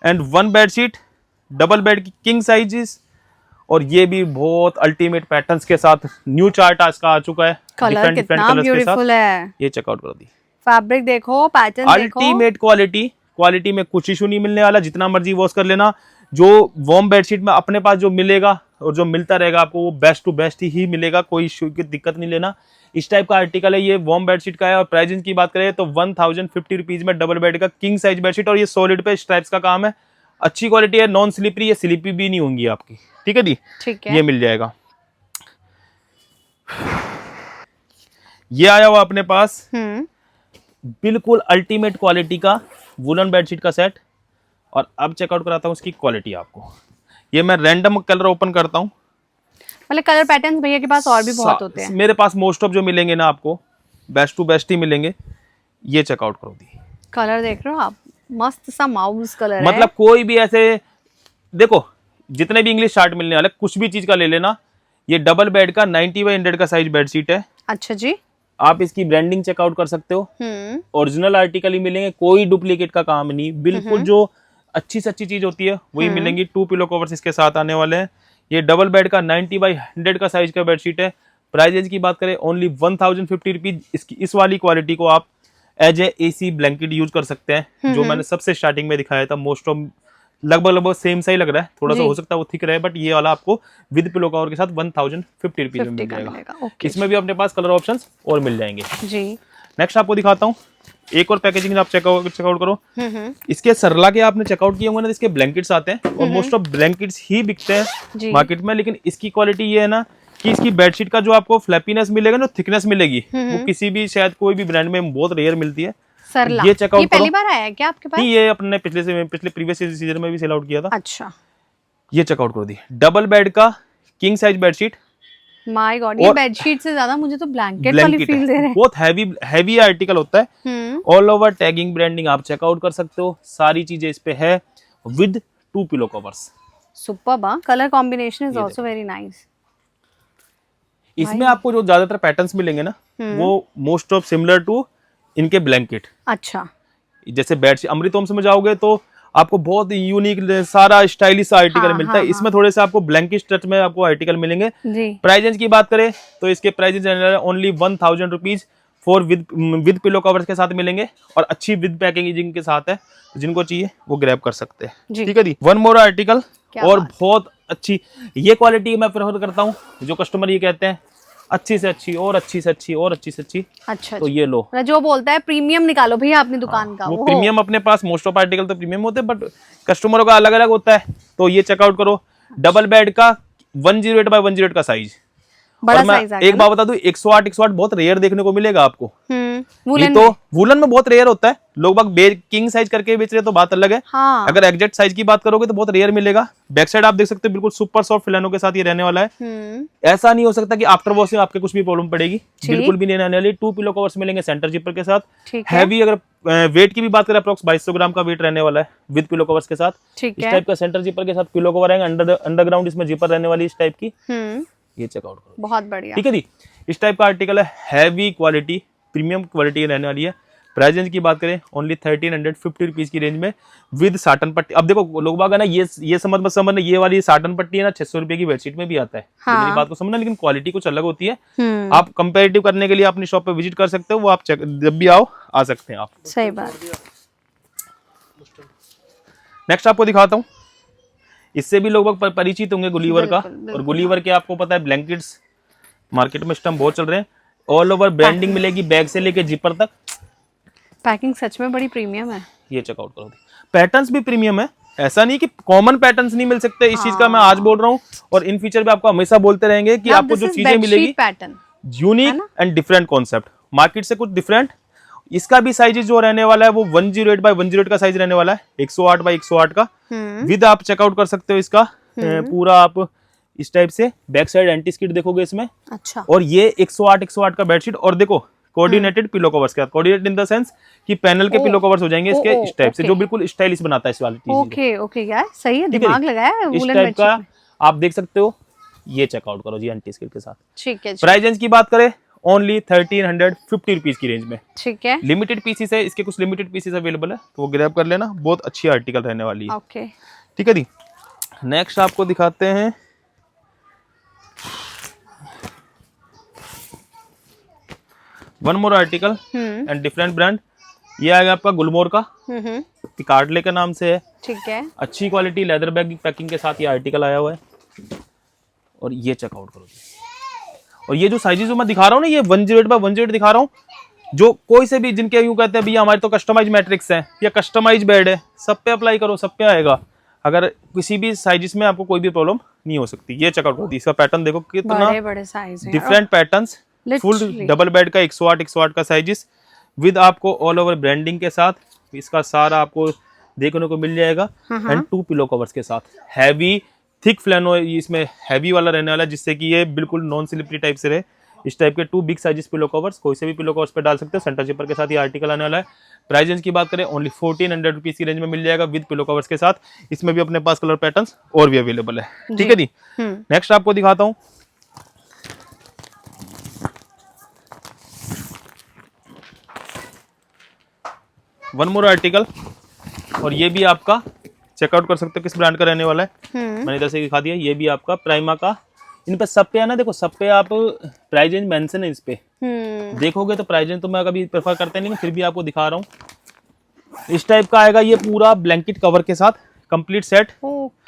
एंड 1 बेडशीट डबल बेड की किंग साइजेस, और ये भी बहुत अल्टीमेट पैटर्न्स के साथ न्यू चार्ट आज का आ चुका है। कलर कितना ब्यूटीफुल है, ये चेकआउट कर दी। फैब्रिक देखो, पैटर्न देखो, अल्टीमेट क्वालिटी में कुछ इशू नहीं मिलने वाला। जितना मर्जी वॉश कर लेना, जो वार्म बेडशीट में अपने पास जो मिलेगा और जो मिलता रहेगा आपको, वो बेस्ट टू बेस्ट ही मिलेगा, कोई इशू की दिक्कत नहीं लेना। इस टाइप का आर्टिकल है, ये वार्म बेडशीट का है। और प्राइस की बात करें तो 1050 रुपीज में डबल बेड का किंग साइज बेडशीट, और ये सॉलिड पे स्ट्राइप्स का काम है। अच्छी क्वालिटी है, नॉन स्लिपरी, ये स्लिपी भी नहीं होंगी आपकी। ठीक है दी, ठीक है, ये मिल जाएगा। ये आया हुआ अपने पास बिल्कुल अल्टीमेट क्वालिटी का वुलन बेडशीट का सेट। और अब चेकआउट कराता हूँ इसकी क्वालिटी आपको। ये मैं रैंडम कलर ओपन करता हूँ, मतलब कलर पैटर्न्स भैया के पास और भी बहुत होते हैं। मेरे पास मोस्ट ऑफ जो मिलेंगे ना आपको बेस्ट टू बेस्ट ही मिलेंगे। ये चेकआउट करो दी। कलर देख रहे हो आप, मस्त सा माउस कलर है। मतलब कोई भी ऐसे देखो, जितने भी इंग्लिश चार्ट मिलने वाले, कुछ भी चीज का ले लेना। ये डबल बेड का 90x100 का साइज बेडशीट है। अच्छा जी। आप इसकी ब्रांडिंग चेकआउट कर सकते हो, ओरिजिनल आर्टिकल ही मिलेंगे, कोई डुप्लीकेट का काम नहीं। बिल्कुल जो अच्छी से अच्छी चीज होती है वही मिलेंगी। 2 पिलो कवर्स इसके साथ आने वाले हैं। ये डबल बेड का 90x100 का साइज का बेडशीट है। प्राइस की बात करें ओनली 1050 रुपीज। इसकी इस वाली क्वालिटी को आप as a AC blanket use कर सकते हैं, जो मैंने सबसे स्टार्टिंग में दिखाया था। मोस्ट ऑफ लगभग सेम सा ही लग रहा है, थोड़ा सा हो सकता है वो थिक रहे, बट ये वाला आपको विद पिलो कवर के साथ 1050 रुपीज में मिल जाएगा। इसमें भी अपने पास कलर ऑप्शंस और मिल जाएंगे जी। नेक्स्ट आपको दिखाता हूँ एक और पैकेजिंग, आप चेकआउट करो। इसके सरला के आपने चेकआउट किए होंगे ना, इसके ब्लैंकेट्स आते हैं और मोस्ट ऑफ ब्लैंकेट्स ही बिकते हैं मार्केट में। लेकिन इसकी क्वालिटी ये है ना कि इसकी बेडशीट का जो आपको फ्लैपीनेस मिलेगा, जो थिकनेस मिलेगी, वो किसी भी शायद कोई भी ब्रांड में बहुत रेयर मिलती है। सरला ये चेकआउट ये पहली बार आया है क्या आपके पास? नहीं, ये अपने पिछले प्रीवियस सीजन में भी सेल आउट किया था। अच्छा, ये चेकआउट कर दी। डबल बेड का king size bedsheet. My God, ये बेडशीट से ज्यादा मुझे तो ब्लैंकेट वाली फील दे रहा है। बहुत हैवी आर्टिकल होता है। ऑल ओवर टैगिंग ब्रांडिंग आप चेकआउट कर सकते हो, सारी चीजें इस पे है with 2 pillow covers. Superb, colour combination is also very nice. इसमें आपको जो ज्यादातर पैटर्न्स मिलेंगे ना, वो मोस्ट ऑफ सिमिलर टू इनके ब्लैंकेट। अच्छा, जैसे बेडशीट अमृत होम्स में जाओगे तो आपको बहुत यूनिक सारा स्टाइलिश आर्टिकल मिलता है। इसमें थोड़े से आपको ब्लैंकिश टच में आपको आर्टिकल मिलेंगे। प्राइस की बात करें तो इसके price only 1000 rupees for with pillow covers के साथ मिलेंगे, और अच्छी विद पैकेजिंग के साथ है। जिनको चाहिए वो ग्रैब कर सकते हैं। ठीक है दी। वन मोर आर्टिकल, और बहुत अच्छी ये क्वालिटी मैं प्रेफर करता हूँ। जो कस्टमर ये कहते हैं अच्छी से अच्छी और अच्छी से अच्छी और अच्छी से अच्छी, अच्छा, तो ये लो। जो बोलता है प्रीमियम निकालो भैया अपनी दुकान का। वो प्रीमियम अपने पास मोस्ट ऑफ आर्टिकल तो प्रीमियम होते हैं, बट कस्टमरों का अलग अलग होता है। तो ये चेकआउट करो, डबल बेड का 108x108 का साइज, बड़ा साइज। एक बात बता दूं, 108 बहुत रेयर देखने को मिलेगा आपको। ये तो वुलन में बहुत रेयर होता है। लोग बाग किंग साइज करके बेच रहे हैं तो बात अलग है। हाँ। अगर एग्जैक्ट साइज की बात करोगे तो बहुत रेयर मिलेगा। बैक साइड आप देख सकते हो, बिल्कुल सुपर सॉफ्ट फिलानो के साथ ये रहने वाला है। ऐसा नहीं हो सकता कि आफ्टर वॉश में आपके कुछ भी प्रॉब्लम पड़ेगी, बिल्कुल भी नहीं रहने वाली। 2 पिलो कवर्स मिलेंगे सेंटर जिपर के साथ। हैवी, अगर वेट की भी बात करें अप्रोक्स 2200 ग्राम का वेट रहने वाला है विद पिलो कवर्स के साथ। इस टाइप का सेंटर जिपर के साथ पिलो कवर आएंगे, अंडरग्राउंड इसमें जिपर रहने वाली इस टाइप की। ये चेकआउट करो, बहुत बढ़िया। ठीक है दी। इस टाइप का आर्टिकल है, हैवी क्वालिटी, प्रीमियम क्वालिटी रहने वाली है। प्राइस रेंज की बात करें ओनली 1350 रुपीज की रेंज में विद साटन पट्टी। अब देखो लोग बाग है ना, ये समझना, ये वाली साटन पट्टी है ना 600 रुपए की बेडशीट में भी आता है। हाँ। मेरी बात को समझना, लेकिन क्वालिटी कुछ अलग होती है। आप कंपेरेटिव करने के लिए अपनी शॉप पे विजिट कर सकते हो, वो आप जब भी आओ आ सकते हैं आप। सही बात। नेक्स्ट आपको दिखाता हूँ, इससे भी लोग परिचित होंगे, गुलीवर का। और गुलीवर के आपको पता है ब्लैंकेट्स मार्केट में इस टाइम बहुत चल रहे हैं। ऑल ओवर ब्रांडिंग मिलेगी, बैग से लेके जिपर तक। पैकिंग सच में बड़ी प्रीमियम है। ये चेकआउट करो, पैटर्न्स भी प्रीमियम है। ऐसा नहीं कि कॉमन पैटर्न्स नहीं मिल सकते, इस चीज का मैं आज बोल रहा हूँ और इन फ्यूचर भी आपको हमेशा बोलते रहेंगे कि आपको जो चीजें मिलेगी unique and different concept, market से कुछ डिफरेंट। इसका भी साइज जो रहने वाला है वो 108 बाय 108 का साइज रहने वाला है, 108 बाय 108 का। विद आप चेकआउट कर सकते हो इसका पूरा। आप इस टाइप से बैक साइड एंटी स्किड देखोगे इसमें। अच्छा। और ये 108 का बेडशीट। और देखो कोऑर्डिनेटेड पिलो कवर्स के साथ, कोऑर्डिनेटेड इन द सेंस कि पैनल के पिलो कवर्स हो जाएंगे इसके इस टाइप से, जो बिल्कुल स्टाइलिश बनाता है इस वाली चीज। ओके ओके यार, सही है, दिमाग लगाया है इस टाइप का आप देख सकते हो। ये चेकआउट करो जी एंटी स्किड के साथ। ठीक है। प्राइस रेंज की बात करें ओनली 1350 रुपीज की रेंज में। ठीक है। लिमिटेड पीसेस है, इसके कुछ लिमिटेड पीसेस अवेलेबल है, तो वो ग्रैब कर लेना। बहुत अच्छी आर्टिकल रहने वाली है। ओके। ठीक है जी। नेक्स्ट आपको दिखाते हैं one more article and different brand. ये आएगा आपका गुलमोर का, पिकार्डले के नाम से है। ठीक है। अच्छी क्वालिटी लेदर बैग पैकिंग के साथ ये आर्टिकल आया हुआ है। और ये चेकआउट करो। और ये जो साइजेस जो मैं दिखा रहा हूँ ना, ये 108 बाय 108 दिखा रहा हूँ। जो कोई से भी जिनके यूं कहते हैं भैया हमारे तो कस्टमाइज मैट्रिक्स है या कस्टमाइज बेड है, सब पे अप्लाई करो, सब पे आएगा। अगर किसी भी साइजेस में आपको कोई भी प्रॉब्लम नहीं हो सकती। ये चेकआउट करो, इसका पैटर्न देखो कितना बड़े साइज है, different patterns. Full double bed का 108 का साइजेस विद आपको ऑल ओवर ब्रांडिंग के साथ इसका सारा आपको देखने को मिल जाएगा। एंड 2 पिलो कवर्स के साथ हैवी थिक फ्लैनो इसमें हैवी वाला रहने वाला है, जिससे कि ये बिल्कुल नॉन स्लिपरी टाइप से रहे। इस टाइप के 2 बिग साइजेस पिलो कवर्स, कोई से भी पिलो कवर्स पे डाल सकते हो। सेंटर जिपर के साथ ये आर्टिकल आने वाला है। प्राइस रेंज की बात करें ओनली 1400 रुपीज की रेंज में मिल जाएगा विद पिलो कवर्स के साथ। इसमें भी अपने पास कलर पैटर्न्स और भी अवेलेबल है। ठीक है जी। नेक्स्ट आपको दिखाता हूँ, वन मोर आर्टिकल। और ये भी आपका चेकआउट कर सकते हो किस ब्रांड का रहने वाला है। मैंने इधर से दिखा दिया। ये भी आपका प्राइमा का। इन पे सब पे है ना, देखो सब पे आप प्राइस रेंज मेंशन है इस पे। देखोगे तो प्राइस रेंज तो मैं कभी प्रेफर करते नहीं, फिर भी आपको दिखा रहा हूँ। इस टाइप का आएगा ये पूरा ब्लैंकेट कवर के साथ कंप्लीट सेट।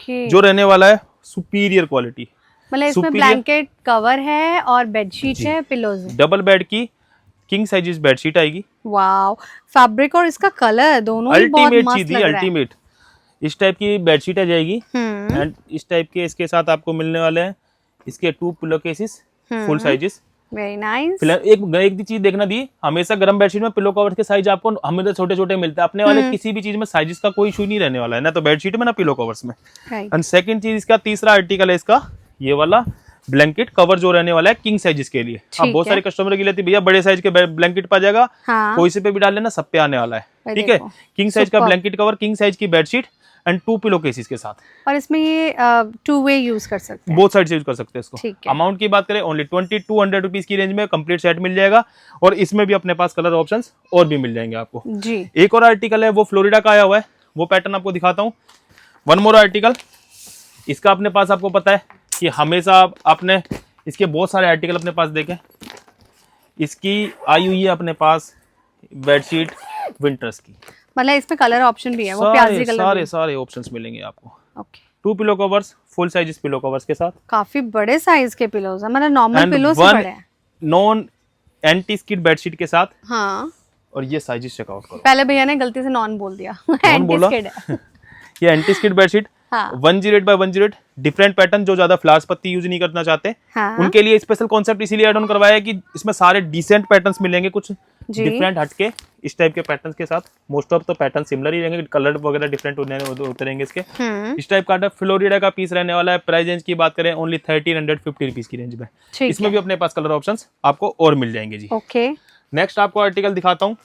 जो रहने वाला है सुपीरियर क्वालिटी। मतलब इसमें ब्लैंकेट कवर है और बेडशीट है, पिलोज है। डबल बेड की किंग साइज बेडशीट आएगी। वाओ, फैब्रिक और इसका कलर दोनों ही बहुत मस्त लग रहा है। अल्टीमेट इस टाइप की बेडशीट आ जाएगी। एंड इस टाइप के इसके साथ आपको मिलने वाले हैं इसके 2 pillow cases full sizes. Very nice. एक चीज देखना दी, हमेशा गर्म बेडशीट में पिलो कवर के साइज आपको हमेशा छोटे छोटे मिलते हैं। अपने वाले किसी भी चीज में साइजेस का कोई इशू नहीं रहने वाला है, ना तो बेडशीट में ना पिलो कवर्स में। एंड सेकंड चीज, इसका तीसरा आर्टिकल है इसका ये वाला ब्लैंकेट कवर जो रहने वाला है किंग साइजेस के लिए। अब बहुत सारे कस्टमर की लेती भैया बड़े साइज के ब्लैंकेट पा जाएगा। कोई से पे भी डाल लेना, सब पे आने वाला है। ठीक है। किंग साइज का ब्लैंकेट कवर, किंग साइज की बेडशीट एंड 2 पिलो केसेस के साथ। और इसमें ये 2 वे यूज कर सकते हैं, बोथ साइड से यूज कर सकते हैं इसको। अमाउंट की बात करें ओनली 2200 रुपीज की रेंज में कंप्लीट सेट मिल जाएगा। और इसमें भी अपने पास कलर ऑप्शंस और भी मिल जाएंगे आपको जी। एक और आर्टिकल है वो फ्लोरिडा का आया हुआ है, वो पैटर्न आपको दिखाता हूँ। One more article. इसका अपने पास आपको पता है कि हमेशा आपने इसके बहुत सारे आर्टिकल अपने पास देखे। इसकी आई हुई है अपने पास बेडशीट विंटर्स की। मतलब इसमें कलर ऑप्शन भी है, वो प्याजी कलर सारे ऑप्शंस मिलेंगे आपको। Okay. 2 pillow covers full size pillow covers के साथ। काफी बड़े साइज के पिलोज है, मतलब नॉर्मल पिलो से बड़े हैं। नॉन एंटी स्किड बेडशीट के साथ। हाँ। और ये साइजेस चेकआउट करो। पहले भैया ने गलती से नॉन बोल दिया। एंटी स्किड है। ये anti skid bedsheet 108 by 108 different pattern. जो ज्यादा फ्लावर्स पत्ती यूज नहीं करना चाहते उनके लिए स्पेशल कॉन्सेप्ट इसीलिए ऐड ऑन करवाया है कि इसमें सारे डिसेंट पैटर्न्स मिलेंगे, कुछ डिफरेंट हटके इस टाइप के पैटर्न्स के साथ। मोस्ट ऑफ तो पैटर्न सिमिलर ही रहेंगे, कलर वगैरह डिफरेंट होते रहेंगे इसके। इस टाइप का फ्लोरिडा का पीस रहने वाला है। प्राइस रेंज की बात करें ओनली 1350 रुपीज की रेंज में। इसमें भी अपने पास कलर ऑप्शंस आपको और मिल जाएंगे जी। ओके। नेक्स्ट आपको आर्टिकल दिखाता हूँ।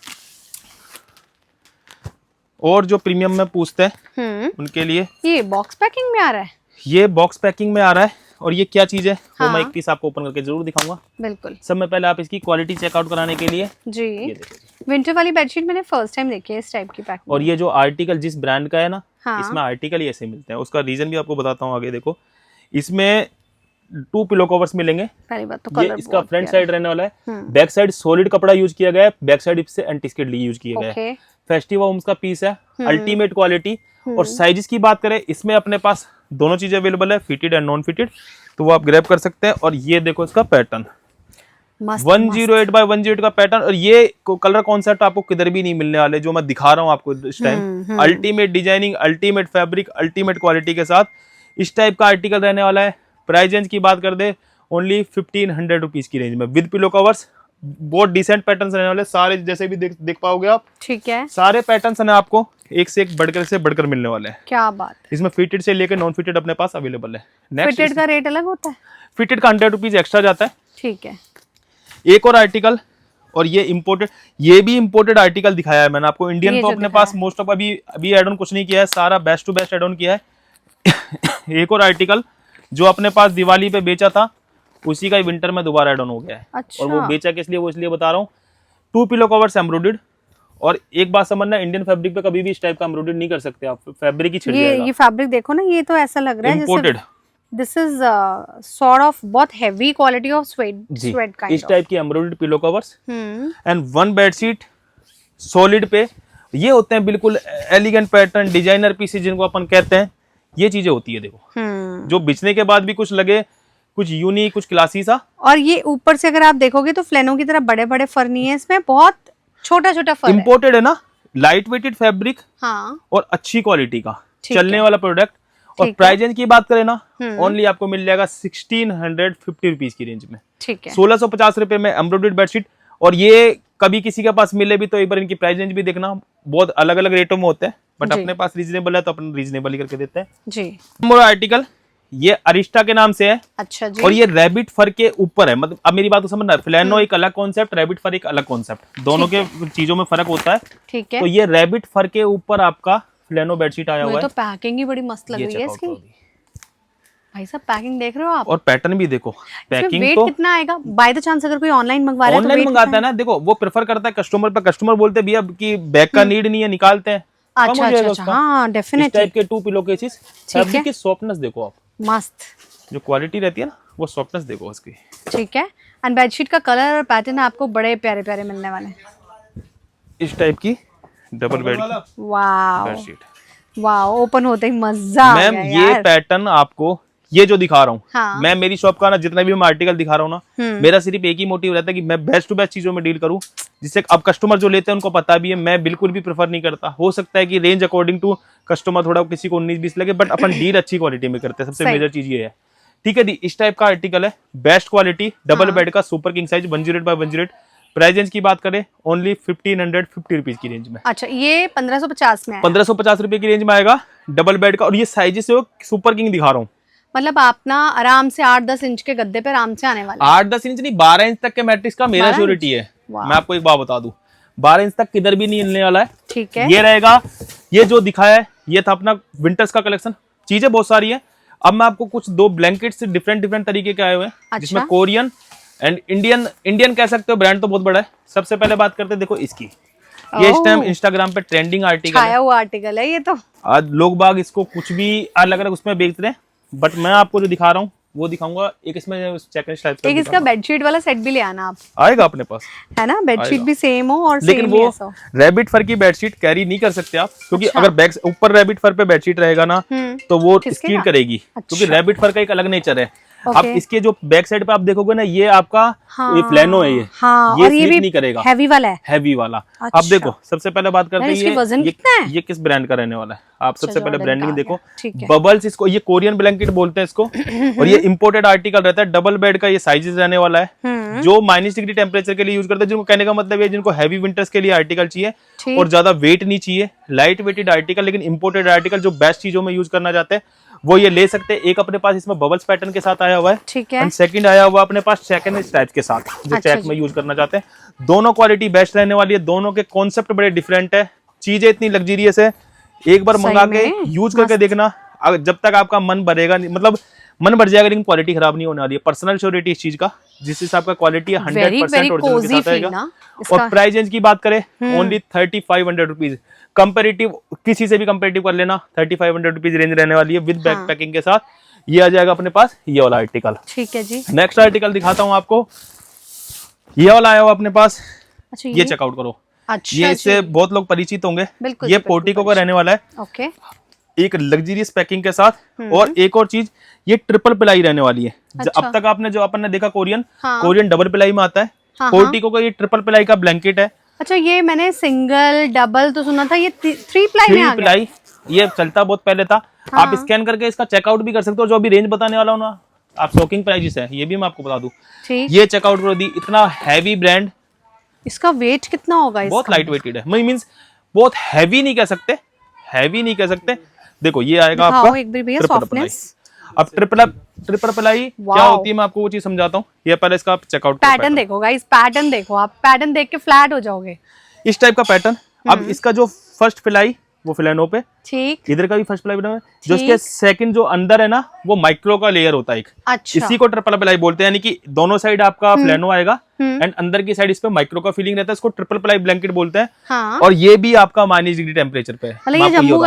और जो प्रीमियम में पूछते हैं उनके लिए ये बॉक्स पैकिंग में आ रहा है। ये बॉक्स पैकिंग में आ रहा है और ये क्या चीज है हाँ। वो मैं एक पीस आपको ओपन करके जरूर दिखाऊंगा। बिल्कुल। सब में पहले आप इसकी क्वालिटी चेकआउट कराने के लिए जी, ये देखो, विंटर वाली बेडशीट मैंने फर्स्ट टाइम देखी है इस टाइप की पैकिंग। और ये जो आर्टिकल जिस ब्रांड का है ना, हाँ। इसमें आर्टिकल ही ऐसे मिलते हैं। उसका रीजन भी आपको बताता हूँ आगे। देखो इसमें 2 पिलो कवर्स मिलेंगे। पहली बात तो ये कलर इसका फ्रंट साइड रहने वाला है, हम्म। बैक साइड सॉलिड कपड़ा यूज किया गया है, बैक साइड इससे एंटी स्किड यूज किया गया है। ओके। फेस्टिव होम्स का पीस है, अल्टीमेट क्वालिटी। और साइजेस की बात करें, इसमें अपने पास दोनों चीजें अवेलेबल है, फिटेड एंड नॉन फिटेड, तो वो आप ग्रैब कर सकते हैं। और ये देखो इसका पैटर्न 108 बाय 108 का पैटर्न, और ये कलर कॉन्सेप्ट आपको किधर भी नहीं मिलने वाले जो मैं दिखा रहा हूँ आपको इस time. Ultimate designing, ultimate fabric, ultimate quality के साथ इस टाइप का आर्टिकल रहने वाला है। प्राइस रेंज की बात कर दे ओनली 1500 रुपीज की रेंज में विद पिलो कवर्स। बहुत डिसेंट पैटर्न्स रहने वाले सारे, जैसे भी देख पाओगे आप। ठीक है। सारे पैटर्न्स हैं आपको एक से एक बढ़कर मिलने वाले हैं। क्या बात है। इसमें फिटेड से लेकर नॉन फिटेड अपने पास अवेलेबल है। फिटेड का रेट अलग होता है? फिटेड का 100 रुपीज एक्स्ट्रा जाता है। ठीक है। एक और आर्टिकल, और ये इम्पोर्टेड, ये भी इम्पोर्टेड आर्टिकल दिखाया है मैंने आपको। इंडियन तो अपने पास मोस्ट ऑफ अभी एड ऑन कुछ नहीं किया है, सारा best to best add on किया है। एक और आर्टिकल जो अपने पास दिवाली पे बेचा था, उसी का ही विंटर में दोबारा एड ऑन हो गया है। अच्छा। और वो बेचा किस लिए, वो इसलिए बता रहा हूँ। 2 पिलो कवर्स एम्ब्रॉयडर्ड, और एक बात समझना, इंडियन फैब्रिक पे कभी भी इस टाइप का एम्ब्रॉयडर्ड नहीं कर सकते आप, फैब्रिक ही छिड़ जाएगा। ये फैब्रिक देखो ना, ये तो ऐसा लग रहा है imported. This is sort of बहुत heavy quality of sweat kind इस टाइप की embroidered pillow covers of. And 1 bedsheet solid पे। ये होते हैं बिल्कुल एलिगेंट पैटर्न, डिजाइनर पीसेज जिनको अपन कहते हैं। ये चीजें होती है देखो, जो बिछने के बाद भी कुछ लगे, कुछ यूनिक, कुछ क्लासी सा। और ये ऊपर से अगर आप देखोगे तो फ्लेनो की तरह बड़े बड़े फर नहीं है इसमें, बहुत छोटा छोटा फर इम्पोर्टेड है ना, लाइट वेटेड फैब्रिक। हाँ। और अच्छी क्वालिटी का चलने वाला प्रोडक्ट। और ठीक प्राइस रेंज की बात करें ना, ओनली आपको मिल जाएगा 1650 रुपीज की रेंज में। ठीक है। 1650 रुपए में एम्ब्रॉयडर्ड बेडशीट। और ये कभी किसी के पास मिले भी तो एक बार इनकी प्राइस रेंज भी देखना, बहुत अलग अलग रेटों में होते हैं, बट अपने पास रीजनेबल है तो अपन रीजनेबल ही करके देते हैं जी। मोर आर्टिकल ये अरिस्टा के नाम से है। अच्छा जी। और ये रैबिट फर के ऊपर है। मतलब अब मेरी बात को समझना, फ्लैनो एक अलग कॉन्सेप्ट, रैबिट फर एक अलग कॉन्सेप्ट, दोनों के चीजों में फर्क होता है। ठीक है। तो ये रैबिट फर के ऊपर आपका फ्लैनो बेडशीट आया हुआ है। तो पैकिंग ही बड़ी मस्त लग रही है इसकी। भाई साहब पैकिंग देख रहे हो आप, और पैटर्न भी देखो। पैकिंग वेट तो कितना आएगा बाय द चांस अगर कोई ऑनलाइन मंगवा रहा है? ऑनलाइन मंगाता है ना, देखो वो प्रेफर करता है कस्टमर पे, कस्टमर बोलते हैं भैया कि बैग का नीड नहीं है, निकालते हैं। अच्छा अच्छा, हाँ डेफिनेटली। इस टाइप के 2 पिलो केसेस। फैब्रिक की सॉफ्टनेस देखो आप, मस्त। जो क्वालिटी रहती है ना, वो सॉफ्टनेस देखो उसकी। ठीक है। एंड बेडशीट का कलर और पैटर्न आपको बड़े प्यारे प्यारे मिलने वाले हैं। इस टाइप की डबल बेड की वाओ बेडशीट। वाओ, ओपन होते ही मजा आ मैम गया ये पैटर्न आपको, ये जो दिखा रहा हूँ, हाँ। मैं मेरी शॉप का ना जितना भी मैं आर्टिकल दिखा रहा हूँ ना, मेरा सिर्फ एक ही मोटिव रहता है कि मैं बेस्ट टू बेस्ट चीजों में डील करूँ, जिससे अब कस्टमर जो लेते हैं उनको पता भी है। मैं बिल्कुल भी प्रेफर नहीं करता, हो सकता है कि रेंज अकॉर्डिंग टू कस्टमर थोड़ा किसी को 19-20 लगे, बट अपन डील अच्छी क्वालिटी में करते हैं, सबसे मेजर चीज ये है। ठीक है दी, इस टाइप का आर्टिकल है, बेस्ट क्वालिटी, डबल बेड का, super king size, 108 by 108। Price range की बात करें ओनली 1550 रुपीज की रेंज में। अच्छा, ये 1550 में 1550 रुपए की रेंज में आएगा डबल बेड का। और ये साइजेस है सुपर किंग दिखा रहा हूँ, मतलब आप ना आराम से 8-10 इंच के गद्दे पे आराम से आने वाले। 8-10 इंच नहीं, 12 इंच तक के मैट्रिक्स का मेरा श्योरिटी है। मैं आपको एक बात बता दूं, 12 इंच तक किधर भी नहीं मिलने वाला है। ठीक है। ये रहेगा, ये जो दिखाया है ये था अपना विंटर्स का कलेक्शन। चीजें बहुत सारी है। अब मैं आपको कुछ 2 ब्लैंकेट्स डिफरेंट तरीके के आए हुए हैं। अच्छा। जिसमें कोरियन एंड इंडियन कह सकते हो, ब्रांड तो बहुत बड़ा है। सबसे पहले बात करते हैं, देखो इसकी, ये इस टाइम इंस्टाग्राम पे ट्रेंडिंग आर्टिकल छाया हुआ आर्टिकल है ये तो। आज लोग बाग इसको कुछ भी अलग अलग उसमें बेच रहे हैं, बट मैं आपको जो दिखा रहा हूँ वो दिखाऊंगा। एक इसमें चेकनेस टाइप का, एक इसका बेडशीट वाला सेट भी ले आना आप, आएगा अपने पास, है ना, बेडशीट भी सेम हो और लेकिन सेम वो ऐसा हो। रैबिट फर की बेडशीट कैरी नहीं कर सकते आप, क्योंकि अगर बैक ऊपर रैबिट फर पे बेडशीट रहेगा ना तो वो स्कीड करेगी, क्योंकि रैबिट फर का एक अलग नेचर है। अब इसके जो बैक साइड पे आप देखोगे ना, ये आपका ये फ्लैनो है, ये हाँ, ये और ये भी नहीं करेगा, हैवी वाला है, हैवी वाला। अच्छा। अब देखो सबसे पहले बात करते हैं, इसकी वजन कितना है? ये किस ब्रांड का रहने वाला है। आप सबसे पहले ब्रांडिंग देखो, ठीक है। बबल्स, इसको ये कोरियन ब्लैंकेट बोलते हैं इसको, और ये इंपोर्टेड आर्टिकल रहता है। डबल बेड का ये साइजेस रहने वाला है, जो -डिग्री टेम्परेचर के लिए यूज करते हैं। जिनको कहने का मतलब है जिनको हैवी विंटर्स के लिए आर्टिकल चाहिए और ज्यादा वेट नहीं चाहिए, लाइट वेटेड आर्टिकल, लेकिन इंपोर्टेड आर्टिकल जो बेस्ट चीजों में यूज करना चाहते हैं वो ये ले सकते हैं। एक अपने पास इसमें बबल्स पैटर्न के साथ आया हुआ है, ठीक है। एंड सेकंड आया हुआ अपने पास सेकंड इस टाइप के साथ, जो चेक में यूज करना चाहते हैं। दोनों क्वालिटी बेस्ट रहने वाली है, दोनों के कॉन्सेप्ट बड़े डिफरेंट है, चीजें इतनी लग्जरियस है। एक बार मंगा के यूज करके देखना, जब तक आपका मन भरेगा नहीं, मतलब मन भर जाएगा, लेकिन क्वालिटी खराब नहीं होने वाली है। पर्सनल श्योरिटी इस चीज का, जिस हिसाब का क्वालिटी है 100% ओरिजिनल के साथ आएगा। और प्राइस रेंज की बात करें ओनली 3500 रुपीज, कंपेरेटिव किसी से भी कंपेरेटिव कर लेना 3500 रुपीज रेंज रहने वाली है विद बैक पैकिंग के साथ। ये आ जाएगा अपने पास ये वाला आर्टिकल। ठीक है जी। नेक्स्ट आर्टिकल दिखाता हूँ आपको, ये वाला आया हुआ अपने पास। अच्छा, ये चेकआउट करो। अच्छा, ये इससे बहुत लोग परिचित होंगे। बिल्कुल, ये पोर्टिको का रहने वाला है। ओके, एक लग्जरियस पैकिंग के साथ। और एक और चीज, ये ट्रिपल प्लाई रहने वाली है। अच्छा। अब तक आपने जो अपन ने देखा कोरियन डबल प्लाई में आता है। हाँ, पोर्टिको का ये ट्रिपल प्लाई का ब्लैंकेट है। अच्छा, ये मैंने सिंगल डबल तो सुना था, ये 3 प्लाई में आ गया। प्लाई ये चलता बहुत पहले था। हाँ। आप स्कैन करके इसका चेकआउट भी कर सकते हो। जो अभी रेंज बताने वाला हूँ ना, आप शॉकिंग प्राइजेस है, ये भी मैं आपको बता दूं। ठीक, ये चेकआउट कर दी। इतना हैवी ब्रांड, इसका वेट कितना होगा? बहुत लाइट वेटेड है। मींस बहुत हैवी नहीं कह सकते, हैवी नहीं कह सकते। देखो ये आएगा आपका एक बार भैया सॉफ्टनेस। अब ट्रिपल प्लाई क्या होती है मैं आपको वो चीज समझाता हूँ। ये पहले इसका आप चेकआउट पैटर्न देखो गाइस, पैटर्न देखो, आप पैटर्न देख के फ्लैट हो जाओगे। इस टाइप का पैटर्न। अब इसका जो फर्स्ट प्लाई वो फिलानो पे, ठीक, इधर का भी फर्स्ट प्लाई बना है। जो इसके सेकंड जो अंदर है ना, वो माइक्रो का लेयर होता है एक। अच्छा, इसी को ट्रिपल प्लाई बोलते हैं, यानी कि दोनों साइड आपका फ्लैनो आएगा एंड अंदर की साइड इस पे माइक्रो का फीलिंग रहता है। इसको ट्रिपल प्लाई ब्लैंकेट बोलते हैं। हाँ। और ये भी आपका -डिग्री टेम्परेचर पे है। मतलब ये जम्मू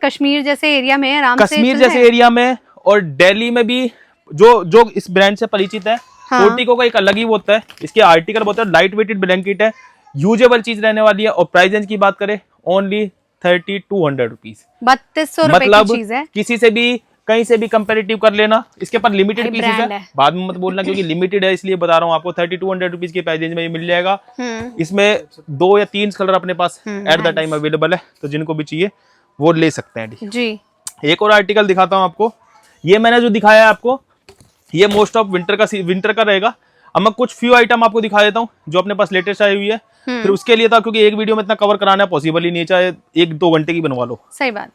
कश्मीर जैसे एरिया में आराम से कश्मीर जैसे एरिया में और दिल्ली में भी जो इस ब्रांड से परिचित है। पोर्टिको का एक अलग ही होता है। इसके आर्टिकल होता है, लाइट वेटेड ब्लैंकेट है, यूजेबल चीज रहने वाली है। और प्राइस रेंज की बात करें ओनली 3200 रुपीज, 3200 रुपए मतलब की चीज है। किसी से भी कहीं से भी कंपेरेटिव कर लेना। इसके पास लिमिटेड पीसेस है, बाद में मत बोलना क्योंकि लिमिटेड है, इसलिए बता रहा हूँ आपको। 3200 रुपीज के प्राइस रेंज में ये मिल जाएगा। इसमें 2 या 3 कलर अपने पास एट द टाइम अवेलेबल है, तो जिनको भी चाहिए वो ले सकते हैं जी। एक और आर्टिकल दिखाता हूँ आपको। ये मैंने जो दिखाया है आपको, ये मोस्ट ऑफ विंटर का रहेगा। अब मैं कुछ फ्यू आइटम आपको दिखा देता हूँ जो अपने पास लेटेस्ट आई हुई है। फिर उसके लिए था, क्योंकि एक वीडियो में इतना कवर कराना पॉसिबल ही नहीं, चाहे 1-2 घंटे की बनवा लो। सही बात।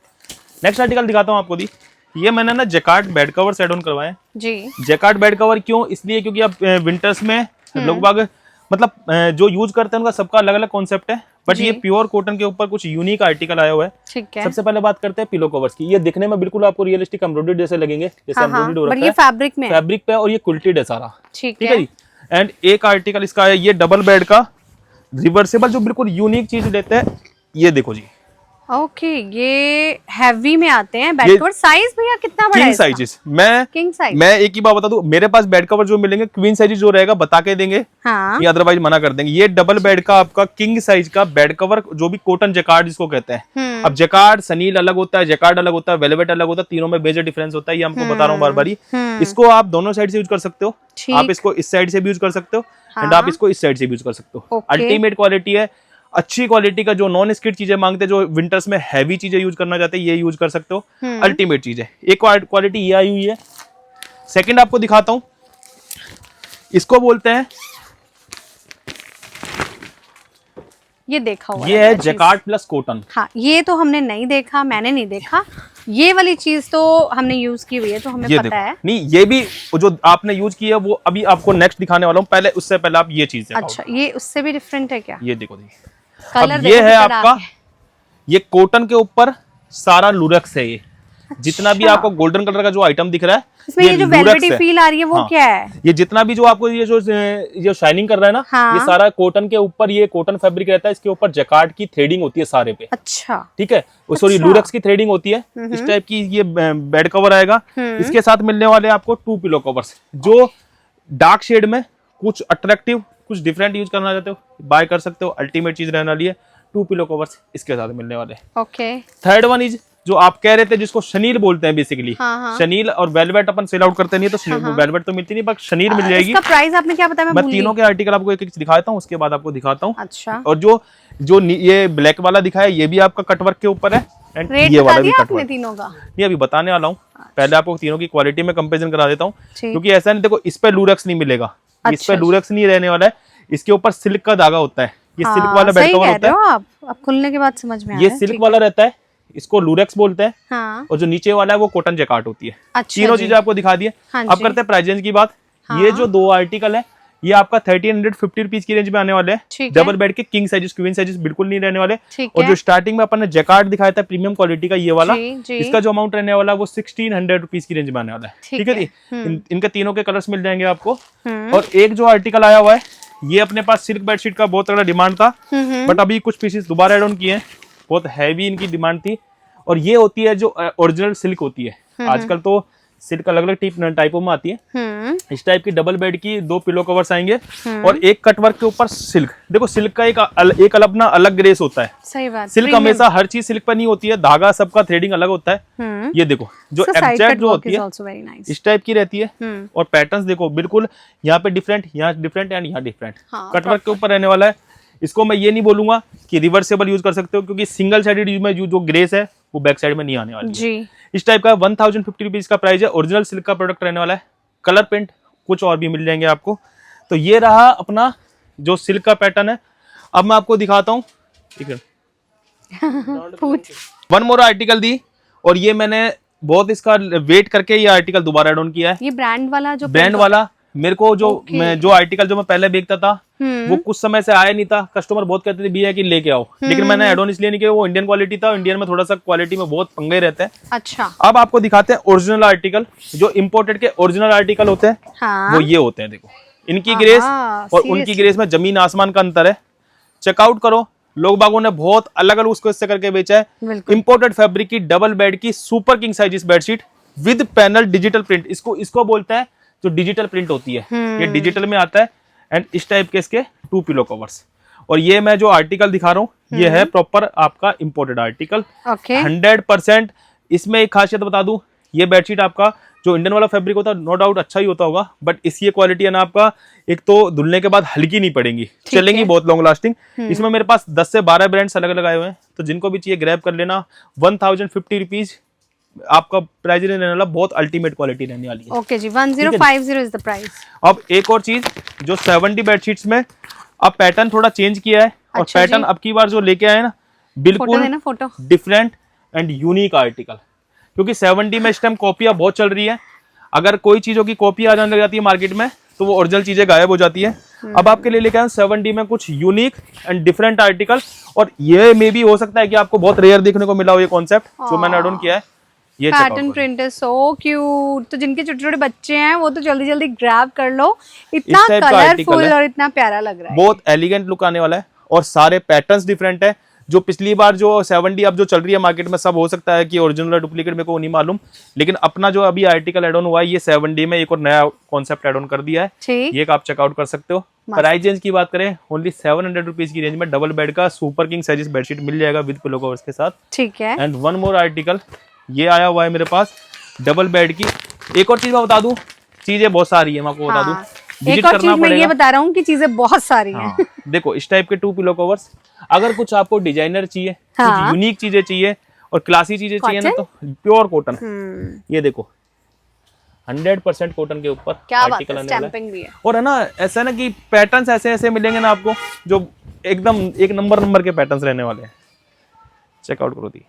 नेक्स्ट आर्टिकल दिखाता हूँ आपको दी। ये मैंने ना jacquard bed cover set on करवाए जी। जैकार्ड बेड कवर क्यों? इसलिए क्योंकि अब विंटर्स में लोग बाग मतलब जो यूज करते हैं उनका सबका अलग अलग कॉन्सेप्ट है। बट ये प्योर कॉटन के ऊपर कुछ यूनिक आर्टिकल आया हुआ है। ठीक है। सबसे पहले बात करते हैं पिलो कवर्स की। ये दिखने में बिल्कुल आपको रियलिस्टिक एम्ब्रॉयडर्ड जैसे लगेंगे, जैसे एम्ब्रॉयडर्ड हो रखा है। ये फैब्रिक पे और ये क्विल्टेड है सारा। ठीक है जी। एंड एक आर्टिकल इसका है ये डबल बेड का रिवर्सेबल, जो बिल्कुल यूनिक चीज देते हैं। ये देखो जी। ओके, ये हैवी में आते हैं बेड कवर। साइज भैया कितना बड़ा है? King sizes. मैं एक ही बात बता दूं, मेरे पास बेड कवर जो मिलेंगे क्वीन साइज जो रहेगा बता के देंगे। हाँ। ये अदरवाइज मना कर देंगे। ये डबल बेड का आपका किंग साइज का बेड कवर, जो भी कॉटन जैकार्ड जिसको कहते हैं। अब जैकार्ड सनील अलग होता है, जैकार्ड अलग होता है, वेलवेट अलग होता है, तीनों में मेजर डिफरेंस होता है। ये हमको बता रहा हूँ बार बार। इसको आप दोनों साइड से यूज कर सकते हो। आप इसको इस साइड से भी यूज कर सकते हो एंड आप इसको इस साइड से भी यूज कर सकते हो। अल्टीमेट क्वालिटी है, अच्छी क्वालिटी का। जो नॉन स्किड चीजें मांगते हैं, जो विंटर्स में हैवी चीजें यूज करना चाहते हैं, ये यूज कर सकते हो। अल्टीमेट चीज है। एक क्वालिटी ये आई हुई है। सेकंड आपको दिखाता हूं, इसको बोलते हैं, ये देखा हुआ ये है जैकार्ड प्लस कॉटन। हाँ, ये तो हमने नहीं देखा, मैंने नहीं देखा। ये वाली चीज तो हमने यूज की हुई है, तो हमें पता है। नहीं, ये भी जो आपने यूज की है वो अभी आपको नेक्स्ट दिखाने वाला हूँ। पहले उससे पहले आप ये चीज देखो। अच्छा, ये उससे भी डिफरेंट है क्या? ये देखो जी। कलर अब ये है आपका, ये कॉटन के ऊपर सारा लूरेक्स है। ये जितना भी आपको गोल्डन कलर का जो आइटम दिख रहा है, इसमें ये जो वेलवेटी फील आ रही है वो क्या है? ये जितना भी जो आपको ये जो शाइनिंग कर रहा है ना, ये सारा कॉटन के ऊपर, ये कॉटन फैब्रिक रहता है। इसके ऊपर जैकार्ड की थ्रेडिंग होती है सारे पे। अच्छा, ठीक है। सॉरी, लूरेक्स की थ्रेडिंग होती है। इस टाइप की ये बेड कवर आएगा। इसके साथ मिलने वाले आपको 2 पिलो कवर्स, जो डार्क शेड में कुछ अट्रैक्टिव, कुछ डिफरेंट यूज करना चाहते हो, बाय कर सकते हो। अल्टीमेट चीज रहने वाली है। 2 पिलो कवर्स इसके साथ मिलने वाले। ओके। थर्ड वन इज जो आप कह रहे थे, जिसको शनील बोलते हैं बेसिकली। शनील और वेलवेट अपन सेल आउट करते नहीं, तो वेलवेट तो मिलती नहीं, बट शनील मिल जाएगी। इसका प्राइस आपने क्या बताया? मैं तीनों के आर्टिकल आपको एक एक दिखाता हूँ, उसके बाद आपको दिखाता हूँ। अच्छा। और जो ये ब्लैक वाला दिखाया, ये भी आपका कटवर्क के ऊपर है। एंड ये वाला भी कटवर्क। तीनों का ये अभी बताने वाला हूँ। पहले आपको तीनों की क्वालिटी में कंपेरिजन करा देता हूँ, क्योंकि ऐसा नहीं, देखो इस पे लूरेक्स नहीं मिलेगा। इस पे लूरेक्स नहीं रहने वाला है। इसके ऊपर सिल्क का धागा होता है। ये सिल्क वाला बेड कवर होता है। आप खुलने के बाद समझ में आ रहा है। ये सिल्क वाला रहता है, इसको लूरेक्स बोलते हैं। हाँ। और जो नीचे वाला है वो कॉटन जैकार्ड होती है। अच्छा, तीनों चीजें आपको दिखा दी है। अब करते हैं प्राइस रेंज की बात। ये जो 2 आर्टिकल है, ये आपका 1350 रुपीज की रेंज में आने वाले हैं। डबल बेड के किंग साइजेस, क्वीन साइजेस बिल्कुल नहीं रहने वाले। और जो स्टार्टिंग में अपन ने जैकार्ड दिखाया था प्रीमियम क्वालिटी का, ये वाला इसका जो अमाउंट रहने वाला है वो 1600 रुपीज की रेंज में आने वाला है। ठीक है जी। इनके तीनों के कलर्स मिल जाएंगे आपको। और एक जो आर्टिकल आया हुआ है, ये अपने पास सिल्क बेडशीट का बहुत तगड़ा डिमांड था, बट अभी कुछ पीसेस दोबारा एड ऑन किए हैं। बहुत हैवी इनकी डिमांड थी। और ये होती है जो ओरिजिनल सिल्क होती है। आजकल तो सिल्क अलग अलग टाइपों में आती है। इस टाइप की डबल बेड की 2 पिलो कवर्स आएंगे और एक कटवर्क के ऊपर सिल्क। देखो सिल्क का एक अपना अलग ग्रेस होता है। सही बात। सिल्क हमेशा हर चीज सिल्क पर नहीं होती है, धागा सबका थ्रेडिंग अलग होता है। ये देखो जो एग्जैक्ट जो होती है इस टाइप की रहती है। और पैटर्न्स देखो बिल्कुल यहाँ पे डिफरेंट, यहाँ डिफरेंट एंड यहाँ डिफरेंट। कटवर्क के ऊपर रहने वाला है। इसको मैं ये नहीं बोलूंगा कि रिवर्सेबल यूज कर सकते हो, क्योंकि सिंगल साइडेड यूज में जो ग्रेस है वो बैक साइड में नहीं आने वाली जी। इस टाइप का 1050 रुपीज का प्राइस है। ओरिजिनल सिल्क का प्रोडक्ट रहने वाला है। कलर प्रिंट कुछ और भी मिल जाएंगे आपको। तो ये रहा अपना जो सिल्क का पैटर्न है। अब मैं आपको दिखाता हूँ। ठीक है, वन मोर आर्टिकल दी, और ये मैंने बहुत इसका वेट करके ये आर्टिकल दोबारा एड ऑन किया है। ये ब्रांड वाला जो ब्रांड वाला मेरे को जो आर्टिकल जो मैं पहले बेचता था वो कुछ समय से आया नहीं था। कस्टमर बहुत कहते थे भैया कि लेके आओ, लेकिन मैंने एड ऑन इसलिए नहीं किया, वो इंडियन क्वालिटी था। इंडियन में थोड़ा सा क्वालिटी में बहुत पंगे रहते हैं। अच्छा, अब आपको दिखाते हैं ओरिजिनल आर्टिकल। जो इम्पोर्टेड के ओरिजिनल आर्टिकल होते हैं वो ये होते हैं। देखो इनकी ग्रेस और उनकी ग्रेस में जमीन आसमान का अंतर है। चेकआउट करो, लोग बागों ने बहुत अलग अलग उसको इससे करके बेचा है। इम्पोर्टेड फैब्रिक की डबल बेड की super king size bedsheet with panel digital print. इसको बोलते हैं जो डिजिटल प्रिंट होती है, ये डिजिटल में आता है। एंड इस टाइप के इसके 2 पिलो कवर्स। और ये मैं जो आर्टिकल दिखा रहा हूँ ये है प्रॉपर आपका इंपोर्टेड आर्टिकल। 100%। इसमें एक खासियत बता दूं, ये बेडशीट आपका जो इंडियन वाला फैब्रिक होता है नो डाउट अच्छा ही होता होगा, बट इसकी ये क्वालिटी है ना आपका, एक तो धुलने के बाद हल्की नहीं पड़ेंगी, चलेंगी बहुत लॉन्ग लास्टिंग। इसमें मेरे पास 10 से 12 ब्रांड्स अलग अलग आए हुए हैं, तो जिनको भी चाहिए ग्रैब कर लेना। 1050 रुपीज आपका प्राइस रहने वाला, बहुत अल्टीमेट क्वालिटी रहने वाली है। ओके जी, 1050 इज द प्राइस। अब एक और चीज, जो 70 बेडशीट्स में अब पैटर्न थोड़ा चेंज किया है। और पैटर्न अब की बार जो लेके आए ना बिल्कुल डिफरेंट एंड यूनिक आर्टिकल, क्योंकि 70 में इस टाइम कॉपियां बहुत चल रही है। अगर कोई चीजों की कॉपी आ जाने लग जाती है मार्केट में तो वो ओरिजिनल चीजें गायब हो जाती है। अब आपके लिए लेके आए 70 में कुछ यूनिक एंड डिफरेंट आर्टिकल। और ये मे भी हो सकता है कि आपको बहुत रेयर देखने को मिला हो ये कॉन्सेप्ट जो मैंने एड ऑन किया है। ये पैटर्न प्रिंट है सो क्यूट। तो जिनके छोटे छोटे बच्चे हैं वो तो जल्दी जल्दी ग्रैब कर लो, इतना कलरफुल और इतना प्यारा लग रहा है। बहुत एलिगेंट लुक आने वाला है और सारे पैटर्न्स डिफरेंट है। जो पिछली बार जो 70 अब जो चल रही है मार्केट में, सब हो सकता है कि ओरिजिनल या डुप्लीकेट मेरे को नहीं मालूम, लेकिन अपना जो अभी आर्टिकल एड ऑन हुआ है ये 70 में एक और नया कॉन्सेप्ट एड ऑन कर दिया है। ये आप चेकआउट कर सकते हो। प्राइस रेंज की बात करें ओनली 700 रुपीज की रेंज में डबल बेड का सुपर किंग साइज बेडशीट मिल जाएगा विद पिलो कवर्स के साथ। ठीक है। एंड वन मोर आर्टिकल ये आया हुआ है मेरे पास डबल बेड की। एक और चीज मैं बता दूं, चीजें बहुत सारी है, मैं आपको बता दूं। एक और चीज मैं ये बता रहा हूँ कि चीजें बहुत सारी हैं। देखो इस टाइप के 2 पिलो कवर्स, अगर कुछ आपको डिजाइनर चाहिए, कुछ यूनिक चीजें चाहिए और क्लासी चीजें चाहिए ना, तो प्योर कॉटन। ये देखो 100% कॉटन के ऊपर आर्टिकल आने वाला है। और है ना ऐसा ना कि पैटर्न्स ऐसे ऐसे मिलेंगे ना आपको जो एकदम एक नंबर के पैटर्न्स रहने वाले हैं। चेकआउट करो दी,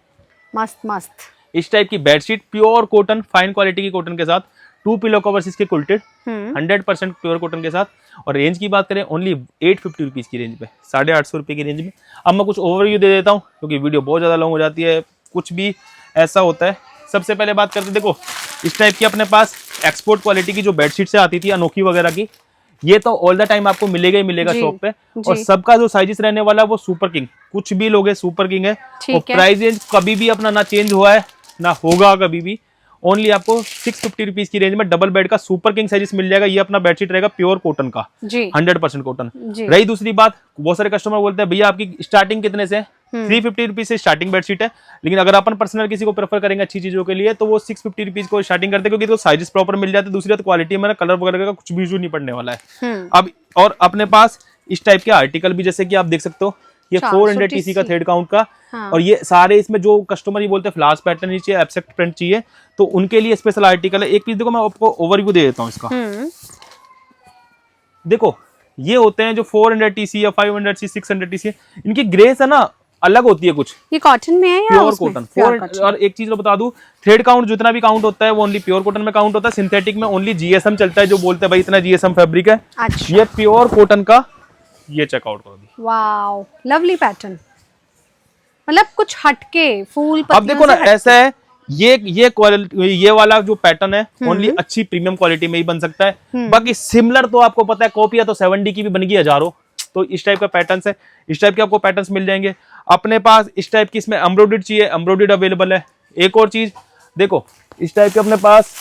मस्त मस्त इस टाइप की bedsheet pure cotton, fine quality की कॉटन के साथ 2 पिलो कवर्स इसके कुल्टेड 100% प्योर कॉटन के साथ। और रेंज की बात करें ओनली 850 रुपीज की रेंज पे, 850 रुपये की रेंज में। अब मैं कुछ ओवरव्यू दे देता हूँ क्योंकि वीडियो बहुत ज्यादा लॉन्ग हो जाती है, कुछ भी ऐसा होता है। सबसे पहले बात करते, देखो इस टाइप की अपने पास एक्सपोर्ट क्वालिटी की जो बेडशीट से आती थी अनोखी वगैरह की, ये तो ऑल द टाइम आपको मिलेगा ही मिलेगा शॉप पे। और सबका जो साइजेस रहने वाला है वो सुपर किंग, कुछ भी लोगे सुपर किंग है। और प्राइस रेंज कभी भी अपना ना चेंज हुआ है ना होगा कभी भी। ओनली आपको 650 रुपीज की रेंज में डबल बेड का सुपर किंग साइज मिल जाएगा। ये अपना बेडशीट रहेगा प्योर कॉटन का, 100% कॉटन। रही दूसरी बात, बहुत सारे कस्टमर बोलते हैं भैया आपकी स्टार्टिंग कितने से? 350 रुपीज से स्टार्टिंग बेडशीट है, लेकिन अगर अपन पर्सनल किसी को प्रेफर करेंगे अच्छी चीजों के लिए तो वो 650 रुपीज को स्टार्टिंग करते हैं, क्योंकि तो साइजेस प्रॉपर मिल जाते हैं। दूसरी बात क्वालिटी में कलर वगैरह का कुछ भी इशू नहीं पड़ने वाला है। अब और अपने पास इस टाइप के आर्टिकल भी, जैसे कि आप देख सकते हो ये 400 TC का थ्रेड काउंट का। और ये सारे इसमें जो कस्टमर ही बोलते हैं फ्लावर्स पैटर्न नहीं चाहिए, एब्स्ट्रैक्ट प्रिंट चाहिए, तो उनके लिए स्पेशल आर्टिकल है। एक पीस देखो मैं आपको ओवरव्यू दे देता हूँ इसका। देखो ये होते हैं जो 400 TC या 500 TC 600 TC, इनकी ग्रेस है ना अलग होती है कुछ। ये कॉटन में है या प्योर उसमें? कॉटन। Pure cotton. और एक चीज मैं बता दूं, थ्रेड काउंट जितना भी काउंट होता है वो ओनली प्योर कॉटन में काउंट होता है। सिंथेटिक में ओनली जीएसएम चलता है, जो बोलते हैं भाई इतना जीएसएम फैब्रिक है। अच्छा। ये प्योर कॉटन का, ये चेकआउट करो भी। वाओ, लवली पैटर्न, मतलब कुछ हटके फूल अब देखो ना, ऐसा है ये क्वालिटी, ये वाला जो पैटर्न है ओनली अच्छी प्रीमियम क्वालिटी में ही बन सकता है। बाकी सिमिलर तो आपको पता है, कॉपी तो 70 की भी बन गई हजारों। तो इस टाइप का पैटर्न्स है, इस टाइप के आपको पैटर्न्स मिल जाएंगे अपने पास। इस टाइप की इसमें एम्ब्रॉयडर्ड चाहिए, एम्ब्रॉयडर्ड अवेलेबल है। एक और चीज देखो, इस टाइप के अपने पास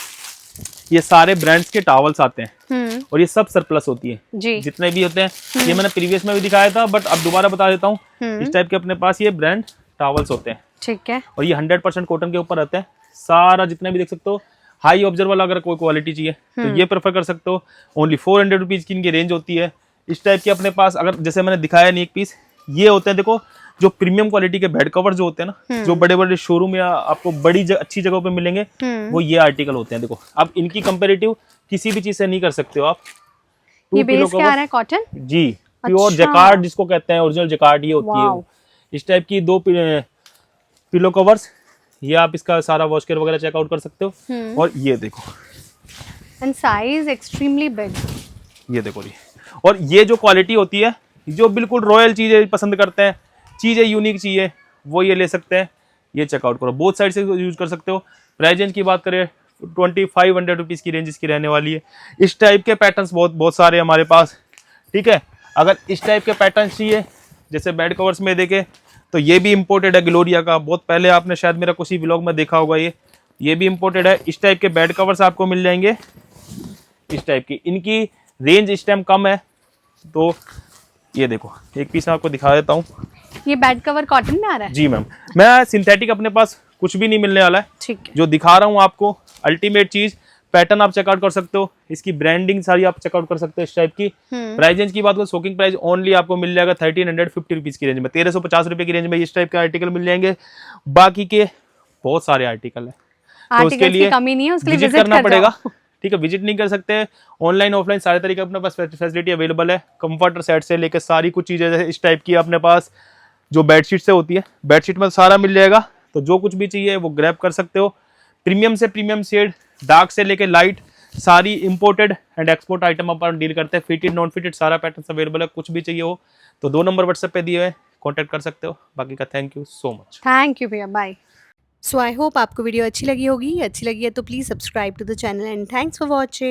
ये सारे ब्रांड्स के टॉवल्स आते हैं और ये सब सरप्लस होती है जी। जितने भी होते हैं। ये मैंने प्रीवियस में भी दिखाया था, बट अब दोबारा बता देता हूँ। इस टाइप के अपने पास ये ब्रांड टॉवल्स होते हैं, ठीक है। और ये 100% कॉटन के ऊपर रहते हैं सारा, जितने भी देख सकते हो। हाई ऑब्जर्व वाला अगर कोई क्वालिटी चाहिए तो ये प्रेफर कर सकते हो। ओनली 400 रुपीज की इनकी रेंज होती है। इस टाइप के अपने पास, अगर जैसे मैंने दिखाया नहीं एक पीस, ये होते हैं देखो जो प्रीमियम क्वालिटी के बेड कवर जो होते हैं ना, जो बड़े बड़े शोरूम या आपको बड़ी अच्छी जगहों पे मिलेंगे, वो ये आर्टिकल होते हैं। देखो अब इनकी कंपेरेटिव किसी भी चीज से नहीं कर सकते हो आप। ये बेस क्या आ रहा है? कॉटन जी, प्योर जैकार्ड जिसको कहते हैं, ओरिजिनल जैकार्ड ये होती है। इस टाइप की 2 पिलो कवर्स, ये आप इसका सारा वॉश केयर वगैरह चेकआउट कर सकते हो। और ये देखो, एंड साइज एक्सट्रीमली बिग, ये देखो जी। और ये जो क्वालिटी होती है, जो बिल्कुल रॉयल चीजें पसंद करते हैं, चीजें यूनिक चाहिए, वो ये ले सकते हैं। ये चेकआउट करो, बोथ साइड से यूज कर सकते हो। प्राइस रेंज की बात करें 2500 रुपीज की रेंज इसकी रहने वाली है। इस टाइप के पैटर्न्स बहुत सारे हमारे पास, ठीक है। अगर इस टाइप के पैटर्न्स चाहिए, जैसे बेड कवर्स में देखे तो ये भी इम्पोर्टेड है ग्लोरिया का। बहुत पहले आपने शायद मेरा कुछ ही व्लॉग में देखा होगा, ये भी इम्पोर्टेड है। इस टाइप के बेड कवर्स आपको मिल जाएंगे इस टाइप की। इनकी रेंज इस टाइम कम है, तो ये देखो एक पीस मैं आपको दिखा देता हूँ। ये बेड कवर कॉटन में आ रहा है? जी मैम, मैं सिंथेटिक अपने पास कुछ भी नहीं मिलने वाला है, ठीक है। जो दिखा रहा हूँ आपको अल्टीमेट चीज। पैटर्न आप चेकआउट कर सकते हो, इसकी ब्रांडिंग सारी आप चेकआउट कर सकते हो इस टाइप की। प्राइस रेंज की बात करो, शॉकिंग प्राइस ओनली आपको मिल जाएगा 1350 रुपीज की रेंज में, 1350 रुपए की रेंज में इस टाइप के आर्टिकल मिल जाएंगे। बाकी के बहुत सारे आर्टिकल है, तो उसके लिए कमी नहीं है, उसके लिए विजिट करना पड़ेगा। ठीक है, विजिट नहीं कर सकते, ऑनलाइन ऑफलाइन सारे तरीके अपने पास फैसिलिटी अवेलेबल है। कंफर्टर सेट से लेकर सारी कुछ चीजें इस टाइप की अपने पास, जो बेडशीट से होती है, बेडशीट में सारा मिल जाएगा। तो जो कुछ भी चाहिए वो ग्रैब कर सकते हो। प्रीमियम से प्रीमियम शेड, डार्क से लेके लाइट, सारी imported and export item upon deal करते हैं। फिटेड नॉन फिटेड सारा पैटर्न अवेलेबल है। कुछ भी चाहिए हो तो 2 नंबर व्हाट्सएप पे दिए हुए, कॉन्टैक्ट कर सकते हो। बाकी का thank you so much. Thank you भैया, बाय। सो आई होप आपको वीडियो अच्छी लगी होगी। अच्छी लगी है तो please subscribe to the channel and thanks for watching.